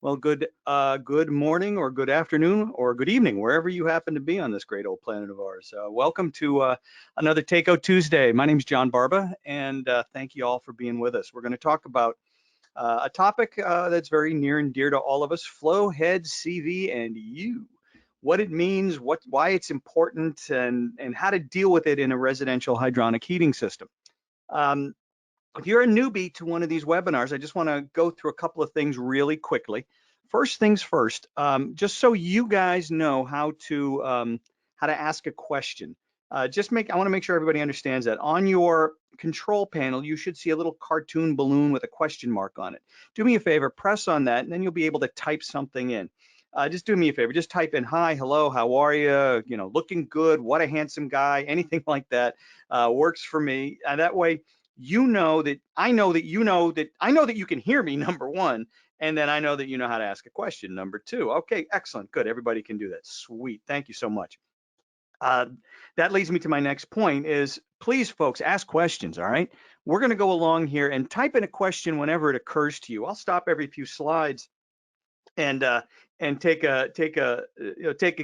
Well, good morning or good afternoon or good evening, wherever you happen to be on this great old planet of ours. Welcome to another Takeo Tuesday. My name is John Barba, and thank you all for being with us. We're going to talk about a topic that's very near and dear to all of us: flow, head, CV, and you. What it means, why it's important, and how to deal with it in a residential hydronic heating system. Um, if you're a newbie to one of these webinars, I just want to go through a couple of things really quickly. First things first, just so you guys know how to ask a question. I want to make sure everybody understands that on your control panel, you should see a little cartoon balloon with a question mark on it. Do me a favor, press on that, and then you'll be able to type something in. Just do me a favor, just type in hi, hello, how are you? You know, looking good, what a handsome guy, anything like that works for me. That way, you know that I know that you know that I know that you can hear me, number one, and then I know that you know how to ask a question, number two. Okay, excellent, good. Everybody can do that. Sweet. Thank you so much. Uh, that leads me to my next point is please, folks, ask questions, all right? We're going to go along here and type in a question whenever it occurs to you. I'll stop every few slides and uh, and take a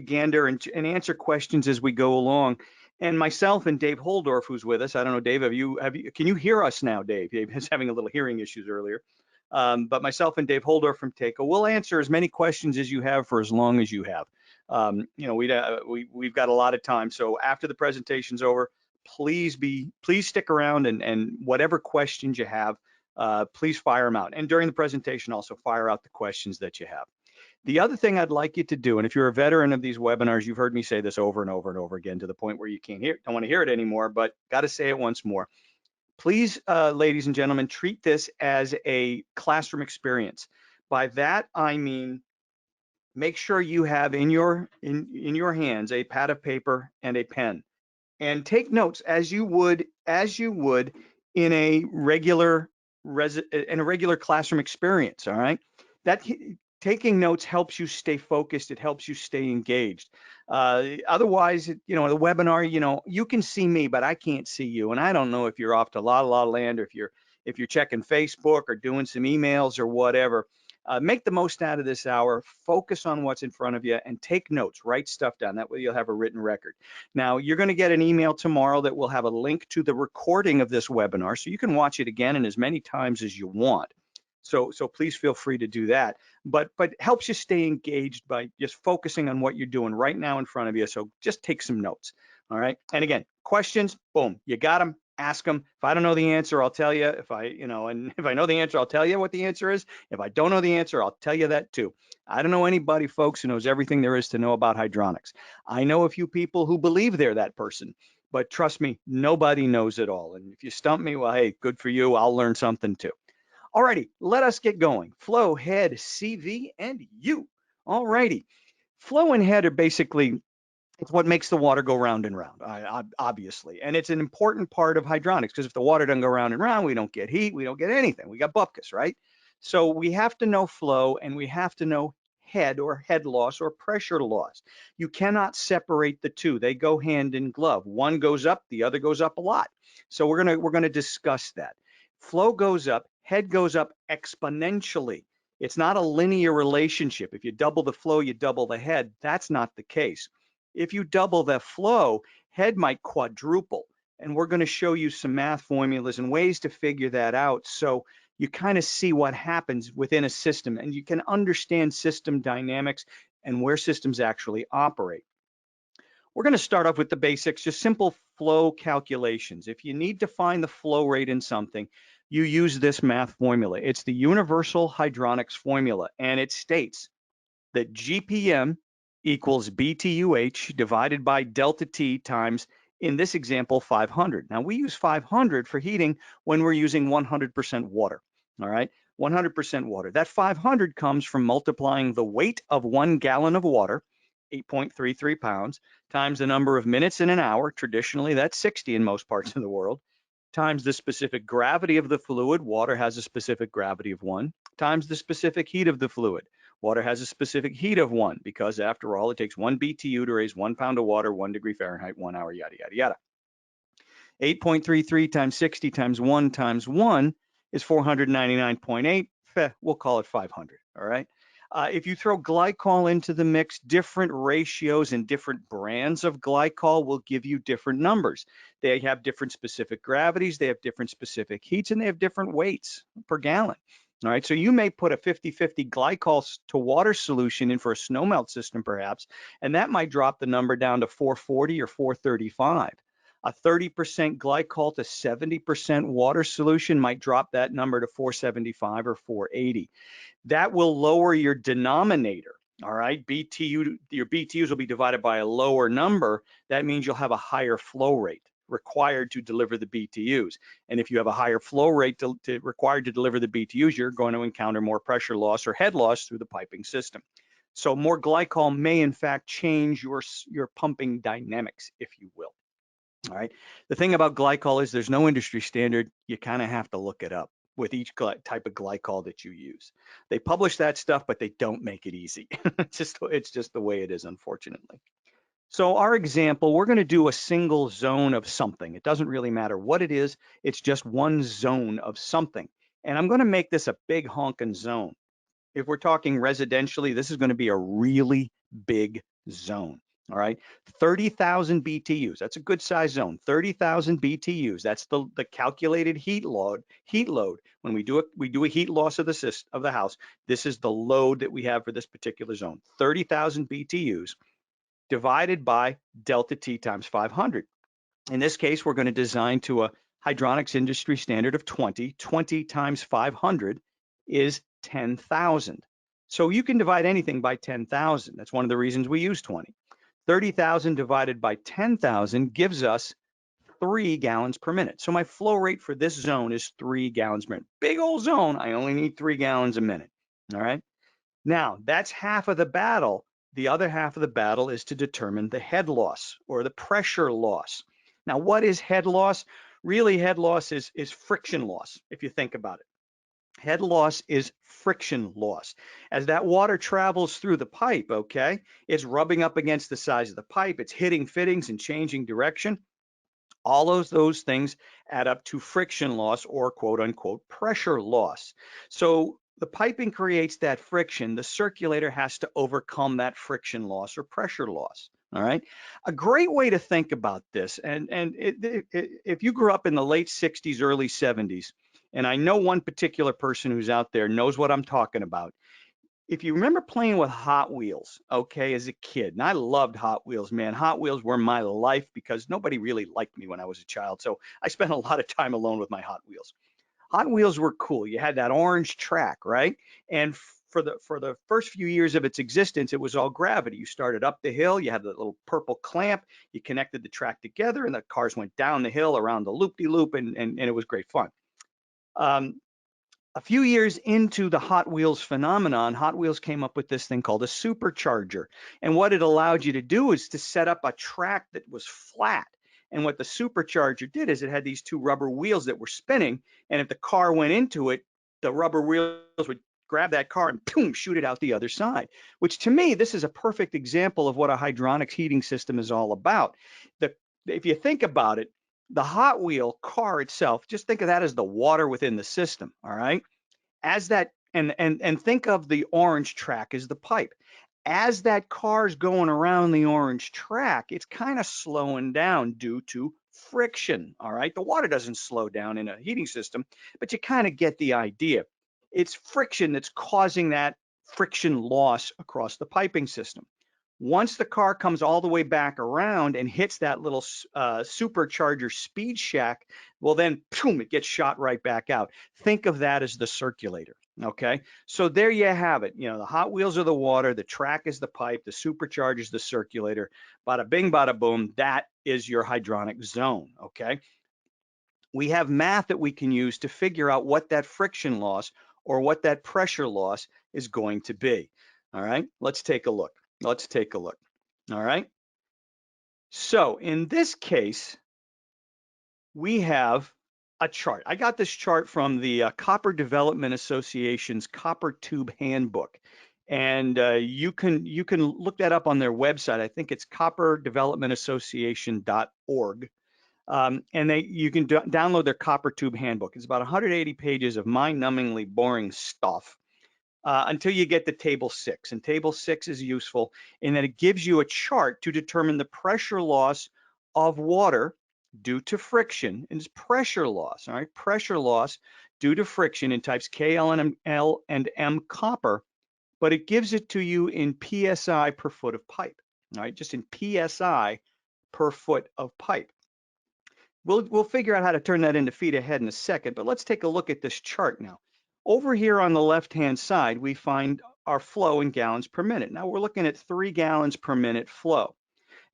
gander and answer questions as we go along. And myself and Dave Holdorf, who's with us, I don't know, Dave, can you hear us now, Dave? Dave was having a little hearing issues earlier. But myself and Dave Holdorf from TACO will answer as many questions as you have for as long as you have. We've got a lot of time, so after the presentation's over, please stick around and whatever questions you have, please fire them out. And during the presentation, also fire out the questions that you have. The other thing I'd like you to do, and if you're a veteran of these webinars, you've heard me say this over and over and over again to the point where you don't want to hear it anymore, but got to say it once more. Please, ladies and gentlemen, treat this as a classroom experience. By that, I mean, make sure you have in your hands a pad of paper and a pen, and take notes as you would in a regular classroom experience. All right, that taking notes helps you stay focused. It helps you stay engaged. Otherwise, the webinar, you can see me, but I can't see you, and I don't know if you're off to la la land or if you're checking Facebook or doing some emails or whatever. Make the most out of this hour, focus on what's in front of you, and take notes, write stuff down. That way you'll have a written record. Now, you're going to get an email tomorrow that will have a link to the recording of this webinar, so you can watch it again and as many times as you want. So please feel free to do that. But it helps you stay engaged by just focusing on what you're doing right now in front of you. So just take some notes. All right. And again, questions, boom, you got them. Ask them. If I don't know the answer, I'll tell you. If I know the answer, I'll tell you what the answer is. If I don't know the answer, I'll tell you that too. I don't know anybody, folks, who knows everything there is to know about hydronics. I know a few people who believe they're that person, but trust me, nobody knows it all. And if you stump me, well, hey, good for you. I'll learn something too. Alrighty, let us get going. Flow, head, CV, and you. Alrighty. Flow and head are basically it's what makes the water go round and round, obviously. And it's an important part of hydronics because if the water doesn't go round and round, we don't get heat, we don't get anything. We got bupkis, right? So we have to know flow and we have to know head or head loss or pressure loss. You cannot separate the two. They go hand in glove. One goes up, the other goes up a lot. So we're going to discuss that. Flow goes up, head goes up exponentially. It's not a linear relationship. If you double the flow, you double the head. That's not the case. If you double the flow, head might quadruple. And we're going to show you some math formulas and ways to figure that out so you kind of see what happens within a system and you can understand system dynamics and where systems actually operate. We're going to start off with the basics, just simple flow calculations. If you need to find the flow rate in something, you use this math formula. It's the universal hydronics formula, and it states that GPM equals BTUH divided by delta T times, in this example, 500. Now, we use 500 for heating when we're using 100% water, all right? 100% water. That 500 comes from multiplying the weight of 1 gallon of water, 8.33 pounds, times the number of minutes in an hour, traditionally that's 60 in most parts of the world, times the specific gravity of the fluid, water has a specific gravity of 1, times the specific heat of the fluid. Water has a specific heat of 1 because, after all, it takes 1 BTU to raise 1 pound of water, 1 degree Fahrenheit, 1 hour, yada, yada, yada. 8.33 times 60 times 1 is 499.8. We'll call it 500, all right? If you throw glycol into the mix, different ratios and different brands of glycol will give you different numbers. They have different specific gravities, they have different specific heats, and they have different weights per gallon. All right, so you may put a 50-50 glycol to water solution in for a snowmelt system perhaps, and that might drop the number down to 440 or 435. A 30% glycol to 70% water solution might drop that number to 475 or 480. That will lower your denominator. All right, your BTUs will be divided by a lower number. That means you'll have a higher flow rate required to deliver the BTUs. And if you have a higher flow rate required to deliver the BTUs, you're going to encounter more pressure loss or head loss through the piping system. So more glycol may in fact change your pumping dynamics, if you will. All right. The thing about glycol is there's no industry standard. You kind of have to look it up with each type of glycol that you use. They publish that stuff, but they don't make it easy. It's just the way it is, unfortunately. So our example, we're going to do a single zone of something. It doesn't really matter what it is. It's just one zone of something. And I'm going to make this a big honking zone. If we're talking residentially, this is going to be a really big zone. All right, 30,000 BTUs. That's a good size zone. 30,000 BTUs. That's the calculated heat load. When we do a heat loss of the house. This is the load that we have for this particular zone. 30,000 BTUs divided by delta T times 500. In this case, we're going to design to a hydronics industry standard of 20. 20 times 500 is 10,000. So you can divide anything by 10,000. That's one of the reasons we use 20. 30,000 divided by 10,000 gives us 3 gallons per minute. So my flow rate for this zone is 3 gallons per minute. Big old zone, I only need 3 gallons a minute. All right. Now, that's half of the battle. The other half of the battle is to determine the head loss or the pressure loss. Now, what is head loss? Really, head loss is friction loss, if you think about it. Head loss is friction loss. As that water travels through the pipe, okay, it's rubbing up against the sides of the pipe, it's hitting fittings and changing direction. All of those things add up to friction loss or quote unquote pressure loss. So the piping creates that friction. The circulator has to overcome that friction loss or pressure loss. All right. A great way to think about this, if you grew up in the late 60s, early 70s, and I know one particular person who's out there knows what I'm talking about. If you remember playing with Hot Wheels, okay, as a kid, and I loved Hot Wheels, man. Hot Wheels were my life because nobody really liked me when I was a child. So I spent a lot of time alone with my Hot Wheels. Hot Wheels were cool. You had that orange track, right? And for the first few years of its existence, it was all gravity. You started up the hill, you had the little purple clamp, you connected the track together, and the cars went down the hill around the loop-de-loop, and it was great fun. A few years into the Hot Wheels phenomenon, Hot Wheels came up with this thing called a supercharger. And what it allowed you to do is to set up a track that was flat. And what the supercharger did is it had these two rubber wheels that were spinning. And if the car went into it, the rubber wheels would grab that car and boom, shoot it out the other side, which to me, this is a perfect example of what a hydronics heating system is all about. If you think about it, the Hot Wheel car itself, just think of that as the water within the system, all right? As that, and think of the orange track as the pipe. As that car's going around the orange track, it's kind of slowing down due to friction, all right? The water doesn't slow down in a heating system, but you kind of get the idea. It's friction that's causing that friction loss across the piping system. Once the car comes all the way back around and hits that little supercharger speed shack, well then, boom, it gets shot right back out. Think of that as the circulator, okay? So there you have it. You know, the Hot Wheels are the water, the track is the pipe, the supercharger is the circulator. Bada bing, bada boom, that is your hydronic zone, okay? We have math that we can use to figure out what that friction loss or what that pressure loss is going to be, all right? Let's take a look. Let's take a look. All right. So in this case, we have a chart. I got this chart from the Copper Development Association's Copper Tube Handbook. And you can look that up on their website. I think it's copperdevelopmentassociation.org. And you can download their Copper Tube Handbook. It's about 180 pages of mind-numbingly boring stuff. until you get to table 6. And table 6 is useful in that it gives you a chart to determine the pressure loss of water due to friction. And it's pressure loss, all right? Pressure loss due to friction in types K, L, and M copper, but it gives it to you in PSI per foot of pipe, all right? Just in PSI per foot of pipe. We'll figure out how to turn that into feet ahead in a second, but let's take a look at this chart now. Over here on the left-hand side, we find our flow in gallons per minute. Now we're looking at 3 gallons per minute flow.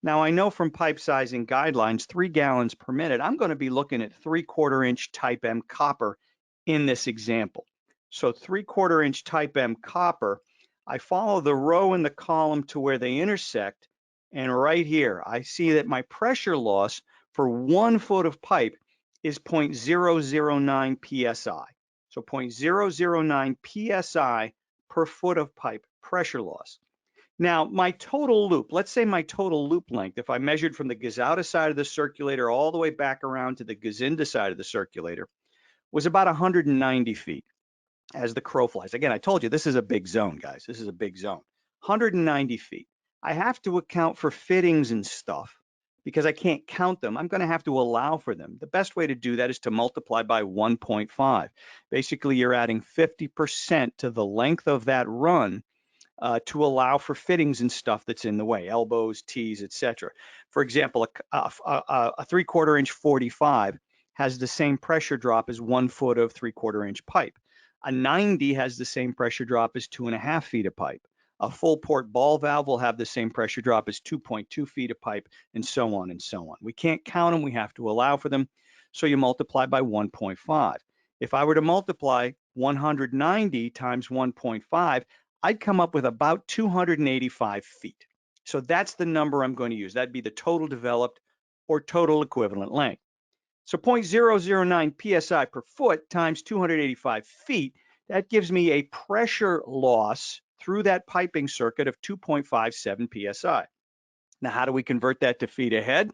Now I know from pipe sizing guidelines, 3 gallons per minute, I'm going to be looking at 3/4 inch type M copper in this example. So 3/4 inch type M copper, I follow the row and the column to where they intersect, and right here, I see that my pressure loss for 1 foot of pipe is 0.009 psi. So 0.009 psi per foot of pipe pressure loss. Now, my total loop, let's say my total loop length, if I measured from the Gazauta side of the circulator all the way back around to the Gazinda side of the circulator, was about 190 feet as the crow flies. Again, I told you this is a big zone, guys. This is a big zone. 190 feet. I have to account for fittings and stuff because I can't count them. I'm going to have to allow for them. The best way to do that is to multiply by 1.5. Basically, you're adding 50% to the length of that run to allow for fittings and stuff that's in the way, elbows, T's, etc. For example, a 3/4 inch 45 has the same pressure drop as 1 foot of 3/4 inch pipe. A 90 has the same pressure drop as 2.5 feet of pipe. A full port ball valve will have the same pressure drop as 2.2 feet of pipe, and so on and so on. We can't count them, we have to allow for them. So you multiply by 1.5. If I were to multiply 190 times 1.5, I'd come up with about 285 feet. So that's the number I'm going to use. That'd be the total developed or total equivalent length. So 0.009 psi per foot times 285 feet, that gives me a pressure loss through that piping circuit of 2.57 psi. Now, how do we convert that to feet ahead?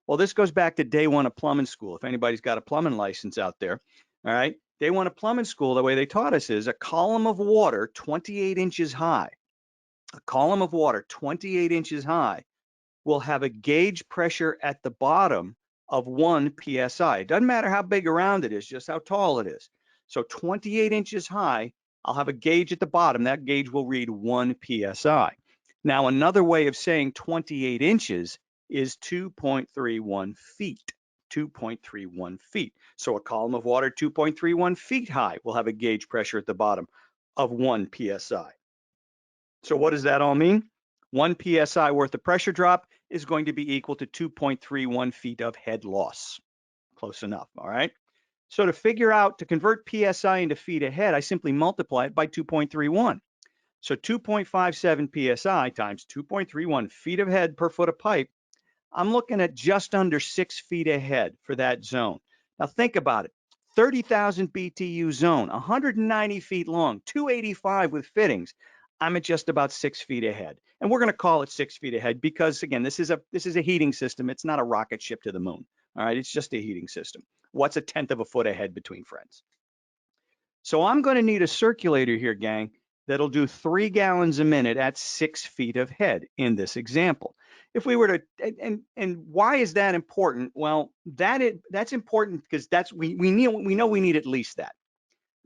Well, this goes back to day 1 of plumbing school. If anybody's got a plumbing license out there, all right, day 1 of plumbing school, the way they taught us is a column of water 28 inches high. A column of water 28 inches high will have a gauge pressure at the bottom of 1 psi. It doesn't matter how big around it is, just how tall it is. So 28 inches high, I'll have a gauge at the bottom. That gauge will read 1 psi. Now, another way of saying 28 inches is 2.31 feet. 2.31 feet. So a column of water 2.31 feet high will have a gauge pressure at the bottom of 1 psi. So what does that all mean? 1 psi worth of pressure drop is going to be equal to 2.31 feet of head loss. Close enough, all right? So to convert psi into feet ahead, I simply multiply it by 2.31. So 2.57 psi times 2.31 feet of head per foot of pipe, I'm looking at just under 6 feet ahead for that zone. Now think about it. 30,000 BTU zone, 190 feet long, 285 with fittings. I'm at just about 6 feet ahead. And we're going to call it 6 feet ahead because, again, this is a heating system. It's not a rocket ship to the moon. All right, it's just a heating system. What's 1/10 of a foot ahead between friends? So I'm going to need a circulator here, gang, that'll do 3 gallons a minute at 6 feet of head in this example. If we were to, and why is that important? Well, that's important because we know we need at least that.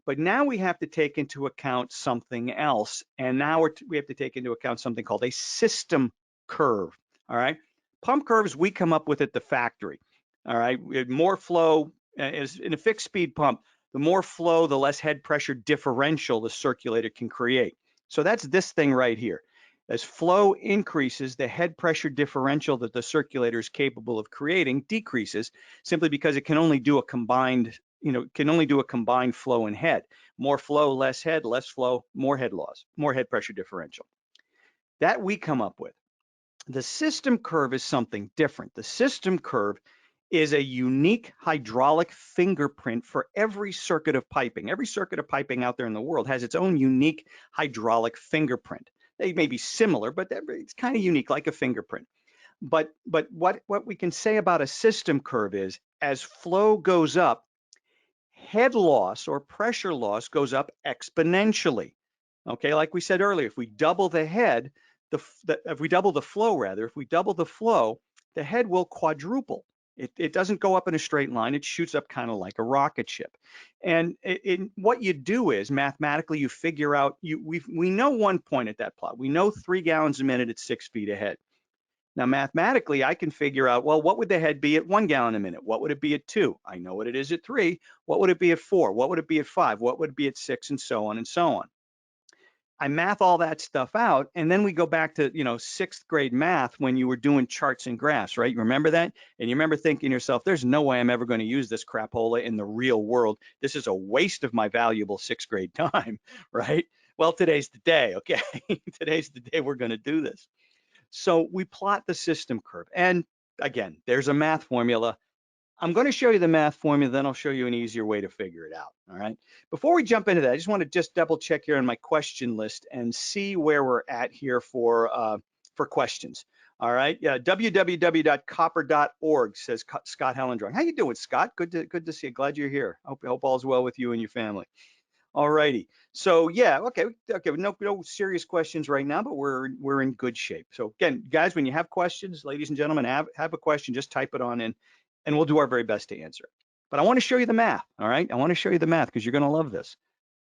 But now we have to take into account something else, and now we have to take into account something called a system curve. All right, pump curves we come up with at the factory. All right, we had more flow as in a fixed speed pump. The more flow, the less head pressure differential the circulator can create. So that's this thing right here. As flow increases, the head pressure differential that the circulator is capable of creating decreases simply because it can only do a combined flow and head. More flow, less head, less flow, more head loss, more head pressure differential. That we come up with. The system curve is something different. The system curve is a unique hydraulic fingerprint for every circuit of piping. Every circuit of piping out there in the world has its own unique hydraulic fingerprint. They may be similar, but it's kind of unique, like a fingerprint. But what we can say about a system curve is as flow goes up, head loss or pressure loss goes up exponentially. Okay, like we said earlier, if we double the head, if we double the flow rather, if we double the flow, the head will quadruple. It doesn't go up in a straight line. It shoots up kind of like a rocket ship. And what you do is mathematically you figure out we know one point at that plot. We know 3 gallons a minute at 6 feet ahead. Now, mathematically, I can figure out, well, what would the head be at 1 gallon a minute? What would it be at 2? I know what it is at 3. What would it be at 4? What would it be at 5? What would it be at 6? And so on and so on. I math all that stuff out, and then we go back to, sixth grade math when you were doing charts and graphs, right? You remember that? And you remember thinking to yourself, there's no way I'm ever going to use this crapola in the real world. This is a waste of my valuable sixth grade time, right? Well, today's the day, okay? Today's the day we're going to do this. So we plot the system curve. And again, there's a math formula. I'm going to show you the math formula, then I'll show you an easier way to figure it out. All right. Before we jump into that, I just want to double check here on my question list and see where we're at here for questions. All right. Yeah, www.copper.org says Scott Hellendrong. How you doing, Scott? Good to see you. Glad you're here. Hope all's well with you and your family. All righty. So yeah, okay. No serious questions right now, but we're in good shape. So again, guys, when you have questions, ladies and gentlemen, have a question, just type it on in, and we'll do our very best to answer it. But I want to show you the math. All right, I want to show you the math because you're going to love this.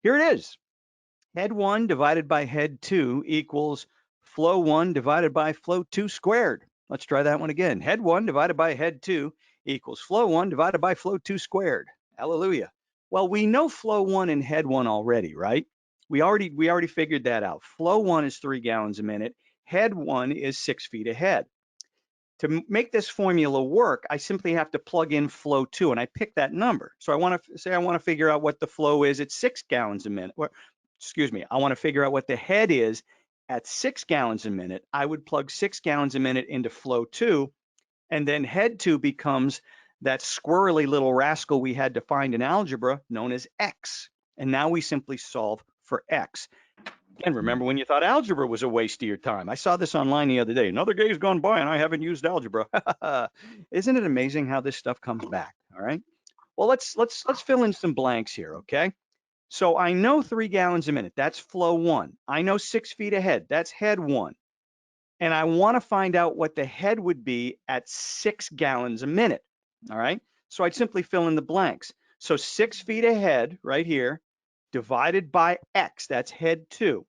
Here it is. Head 1 divided by head 2 equals flow 1 divided by flow 2 squared. Let's try that one again. Head 1 divided by head 2 equals flow 1 divided by flow 2 squared. Hallelujah. Well, we know flow 1 and head 1 already, right? We already figured that out. Flow 1 is 3 gallons a minute. Head 1 is 6 feet ahead. To make this formula work, I simply have to plug in flow 2, and I pick that number. So I want to figure out what the flow is at 6 gallons a minute. Excuse me, I want to figure out what the head is at 6 gallons a minute. I would plug 6 gallons a minute into flow 2, and then head 2 becomes that squirrely little rascal we had to find in algebra known as x. And now we simply solve for x. Again, remember when you thought algebra was a waste of your time? I saw this online the other day. Another day's gone by and I haven't used algebra. Isn't it amazing how this stuff comes back? All right. Well, let's fill in some blanks here, okay? So I know 3 gallons a minute. That's flow 1. I know 6 feet ahead. That's head 1. And I want to find out what the head would be at 6 gallons a minute. All right. So I'd simply fill in the blanks. So 6 feet ahead right here divided by x, that's head 2,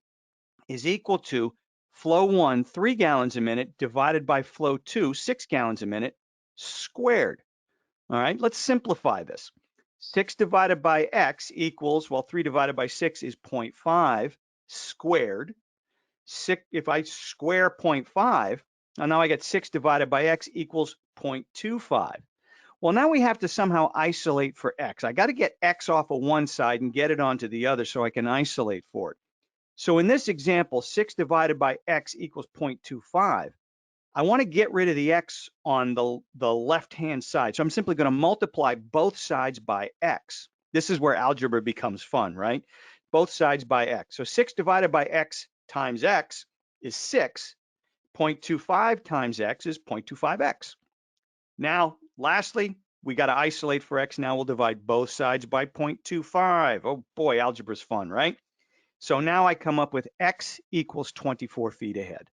is equal to flow 1, 3 gallons a minute divided by flow 2, 6 gallons a minute squared. All right. Let's simplify this. 6 divided by x equals, well, 3 divided by 6 is 0.5 squared. If I square 0.5, and now I get 6 divided by x equals 0.25. Well, now we have to somehow isolate for x. I got to get x off of one side and get it onto the other so I can isolate for it. So in this example, 6 divided by x equals 0.25. I want to get rid of the x on the left-hand side. So I'm simply going to multiply both sides by x. This is where algebra becomes fun, right? Both sides by x. So 6 divided by x times x is 6. 0.25 times x is 0.25x. Now, lastly, we got to isolate for x. Now we'll divide both sides by 0.25. Oh boy, algebra's fun, right? So now I come up with x equals 24 feet ahead.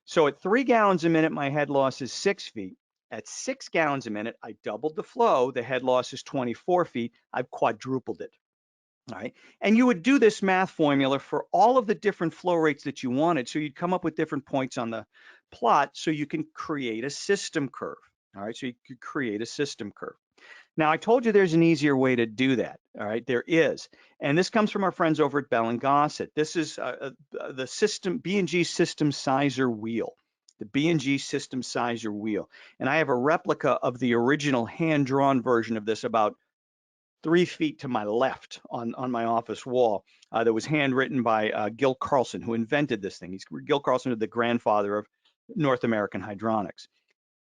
So at 3 gallons a minute, my head loss is 6 feet. At 6 gallons a minute, I doubled the flow. The head loss is 24 feet. I've quadrupled it. All right. And you would do this math formula for all of the different flow rates that you wanted. So you'd come up with different points on the plot so you can create a system curve. All right. So you could create a system curve. Now, I told you there's an easier way to do that. All right, there is. And this comes from our friends over at Bell and Gossett. This is the system, B&G System Sizer Wheel, the B&G System Sizer Wheel. And I have a replica of the original hand-drawn version of this about 3 feet to my left on my office wall that was handwritten by Gil Carlson, who invented this thing. Gil Carlson is the grandfather of North American hydronics.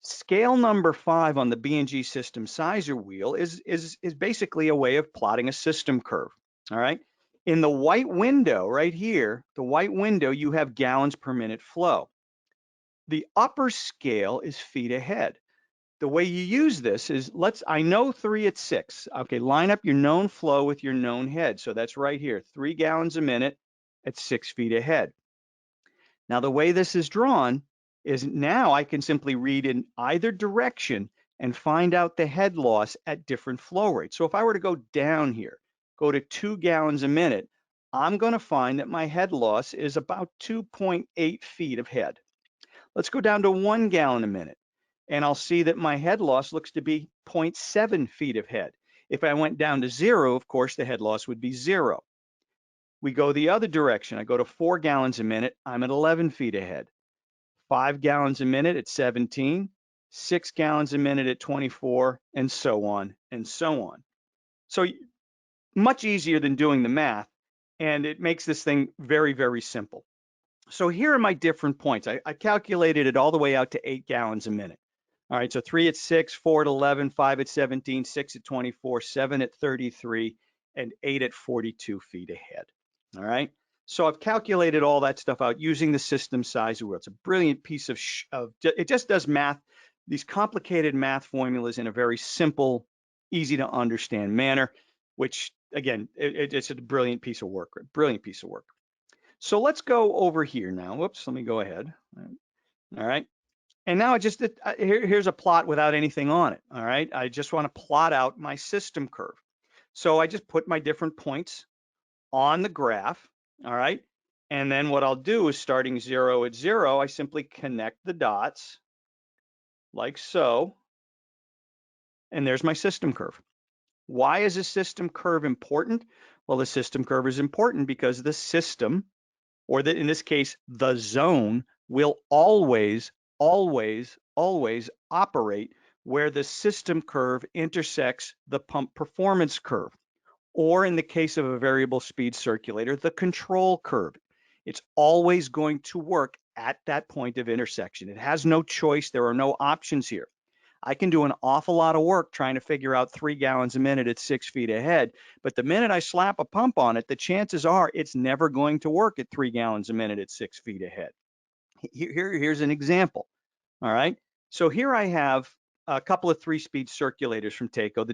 Scale number 5 on the B&G System Sizer Wheel is basically a way of plotting a system curve. All right. In the white window right here, the white window, you have gallons per minute flow. The upper scale is feet ahead. The way you use this is I know 3 at 6. Okay, line up your known flow with your known head. So that's right here, 3 gallons a minute at 6 feet ahead. Now, the way this is drawn is now I can simply read in either direction and find out the head loss at different flow rates. So if I were to go down here, go to 2 gallons a minute, I'm going to find that my head loss is about 2.8 feet of head. Let's go down to 1 gallon a minute, and I'll see that my head loss looks to be 0.7 feet of head. If I went down to 0, of course, the head loss would be 0. We go the other direction. I go to 4 gallons a minute, I'm at 11 feet ahead. 5 gallons a minute at 17, 6 gallons a minute at 24, and so on and so on. So much easier than doing the math, and it makes this thing very, very simple. So here are my different points. I calculated it all the way out to 8 gallons a minute. All right, so 3 at 6, 4 at 11, 5 at 17, 6 at 24, 7 at 33, and 8 at 42 feet ahead. All right, so I've calculated all that stuff out using the system size wheel. It's a brilliant piece of it just does math, these complicated math formulas in a very simple, easy to understand manner, which again, it's a brilliant piece of work, brilliant piece of work. So let's go over here now. Whoops, let me go ahead. All right. And now here's a plot without anything on it. All right. I just want to plot out my system curve. So I just put my different points on the graph. All right. And then what I'll do is starting 0 at 0, I simply connect the dots like so. And there's my system curve. Why is a system curve important? Well, the system curve is important because the system, or in this case, the zone, will always, always, always operate where the system curve intersects the pump performance curve, or in the case of a variable speed circulator, the control curve. It's always going to work at that point of intersection. It has no choice. There are no options here. I can do an awful lot of work trying to figure out 3 gallons a minute at 6 feet ahead, but the minute I slap a pump on it, the chances are it's never going to work at 3 gallons a minute at 6 feet ahead. Here's an example. All right. So here I have a couple of 3-speed circulators from Taco, the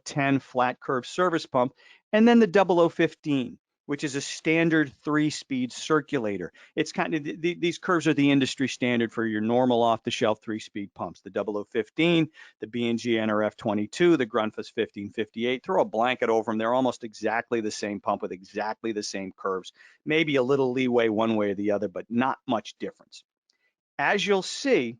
0010 flat curve service pump, and then the 0015, which is a standard 3-speed circulator. It's kind of, these curves are the industry standard for your normal off-the-shelf 3-speed pumps. The 0015, the B&G NRF 22, the Grundfos 1558, throw a blanket over them. They're almost exactly the same pump with exactly the same curves. Maybe a little leeway one way or the other, but not much difference. As you'll see,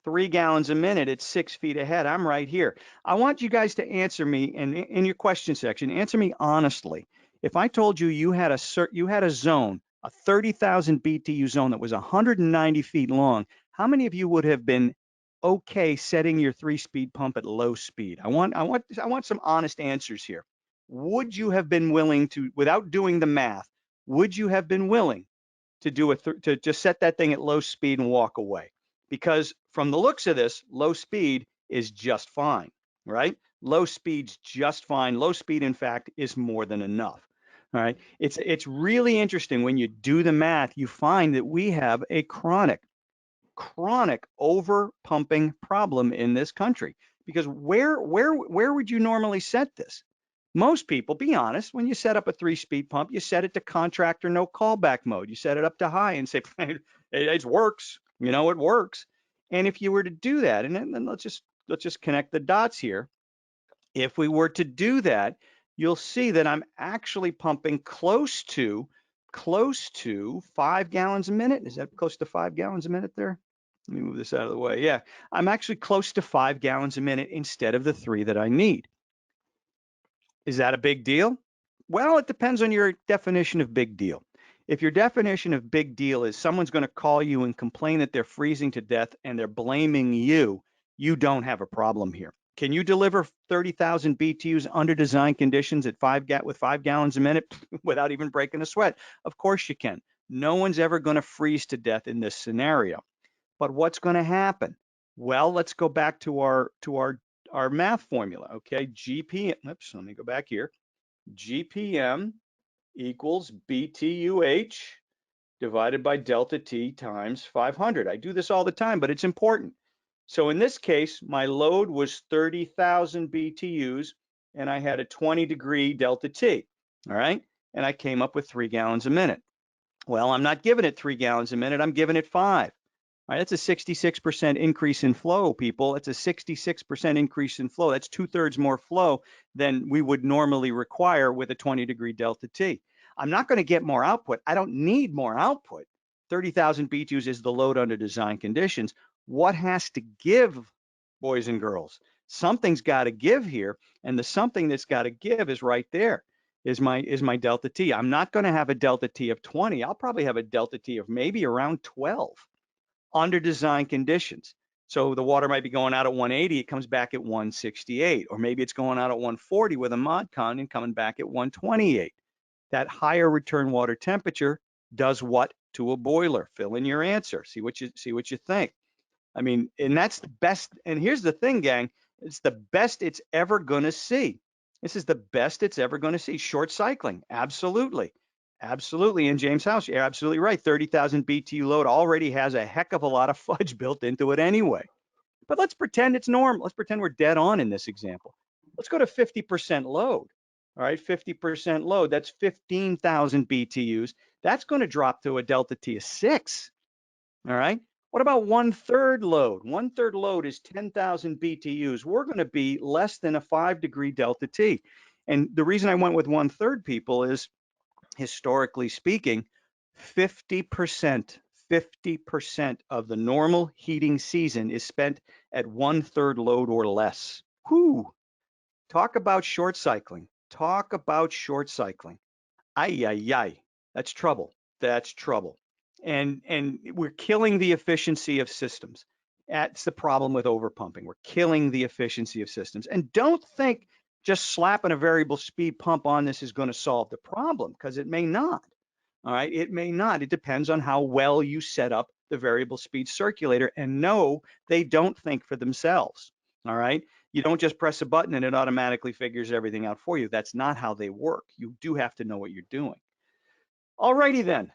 3 gallons a minute at 6 feet ahead. I'm right here. I want you guys to answer me in your question section. Answer me honestly. If I told you you had a zone, a 30,000 BTU zone that was 190 feet long, how many of you would have been okay setting your 3-speed pump at low speed? I want some honest answers here. Would you have been willing to, without doing the math, would you have been willing to to just set that thing at low speed and walk away? Because from the looks of this, low speed is just fine, right? Low speed's just fine. Low speed, in fact, is more than enough. All right. It's really interesting when you do the math, you find that we have a chronic over pumping problem in this country. Because where would you normally set this? Most people, be honest, when you set up a 3-speed pump, you set it to contractor no callback mode. You set it up to high and say, it works, it works. And if you were to do that, and then let's just connect the dots here. If we were to do that, you'll see that I'm actually pumping close to 5 gallons a minute. Is that close to 5 gallons a minute there? Let me move this out of the way. Yeah, I'm actually close to 5 gallons a minute instead of the 3 that I need. Is that a big deal? Well, it depends on your definition of big deal. If your definition of big deal is someone's going to call you and complain that they're freezing to death and they're blaming you, you don't have a problem here. Can you deliver 30,000 BTUs under design conditions at 5 gallons a minute without even breaking a sweat? Of course you can. No one's ever going to freeze to death in this scenario. But what's going to happen? Well, let's go back to our math formula, okay? Oops, let me go back here. GPM equals BTUH divided by delta T times 500. I do this all the time, but it's important. So in this case, my load was 30,000 BTUs, and I had a 20-degree delta T, all right? And I came up with 3 gallons a minute. Well, I'm not giving it 3 gallons a minute. I'm giving it 5. All right, that's a 66% increase in flow, people. That's a 66% increase in flow. That's 2/3 more flow than we would normally require with a 20-degree delta T. I'm not going to get more output. I don't need more output. 30,000 BTUs is the load under design conditions. What has to give, boys and girls? Something's got to give here, and the something that's got to give is right there. Is my delta T. I'm not going to have a delta T of 20. I'll probably have a delta T of maybe around 12 under design conditions. So the water might be going out at 180, it comes back at 168, or maybe it's going out at 140 with a mod con and coming back at 128. That higher return water temperature does what to a boiler? Fill in your answer. See what you think. I mean, and that's the best. And here's the thing, gang, it's the best it's ever going to see. This is the best it's ever going to see. Short cycling, absolutely. Absolutely. In James House, you're absolutely right. 30,000 BTU load already has a heck of a lot of fudge built into it anyway. But let's pretend it's normal. Let's pretend we're dead on in this example. Let's go to 50% load. All right, 50% load, that's 15,000 BTUs. That's going to drop to a delta T of 6. All right. What about 1/3 load? 1/3 load is 10,000 BTUs. We're going to be less than a 5-degree delta T. And the reason I went with 1/3, people, is historically speaking, 50% of the normal heating season is spent at 1/3 load or less. Whew. Talk about short cycling. Talk about short cycling. Ay, ay, ay. That's trouble. That's trouble. And we're killing the efficiency of systems. That's the problem with overpumping. We're killing the efficiency of systems. And don't think just slapping a variable speed pump on this is going to solve the problem, because it may not. All right, it may not. It depends on how well you set up the variable speed circulator. And no, they don't think for themselves. All right. You don't just press a button and it automatically figures everything out for you. That's not how they work. You do have to know what you're doing. All righty then.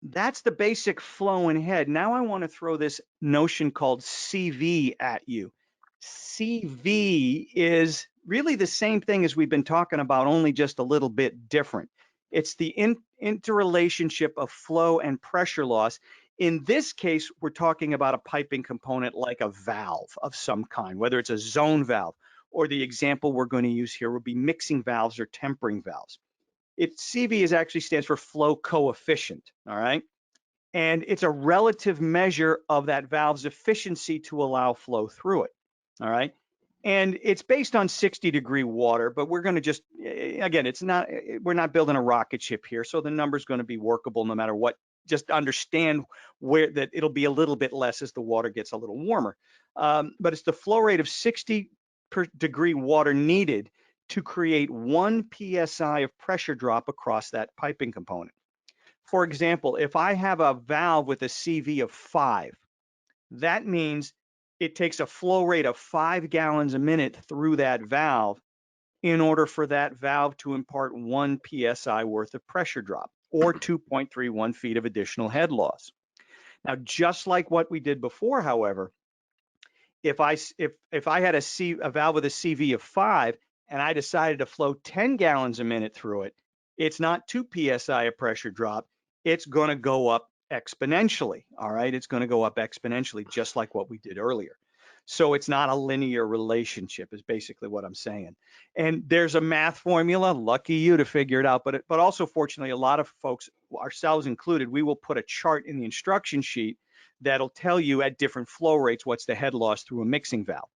That's the basic flow and head. Now I want to throw this notion called CV at you. CV is really the same thing as we've been talking about, only just a little bit different. It's the interrelationship of flow and pressure loss. In this case, we're talking about a piping component like a valve of some kind, whether it's a zone valve, or the example we're going to use here would be mixing valves or tempering valves. CV is actually stands for flow coefficient, all right? And it's a relative measure of that valve's efficiency to allow flow through it, all right? And it's based on 60-degree water, but we're going to just, again, we're not building a rocket ship here, so the number's going to be workable no matter what. Just understand where that it'll be a little bit less as the water gets a little warmer. But it's the flow rate of 60 per degree water needed to create 1 psi of pressure drop across that piping component. For example, if I have a valve with a CV of 5, that means it takes a flow rate of 5 gallons a minute through that valve in order for that valve to impart 1 psi worth of pressure drop, or 2.31 feet of additional head loss. Now, just like what we did before, however, if I had a valve with a CV of 5 and I decided to flow 10 gallons a minute through it, it's not 2 psi of pressure drop. It's going to go up exponentially. All right, it's going to go up exponentially, just like what we did earlier. So it's not a linear relationship, is basically what I'm saying. And there's a math formula. Lucky you to figure it out. But also, fortunately, a lot of folks, ourselves included, we will put a chart in the instruction sheet that'll tell you at different flow rates what's the head loss through a mixing valve.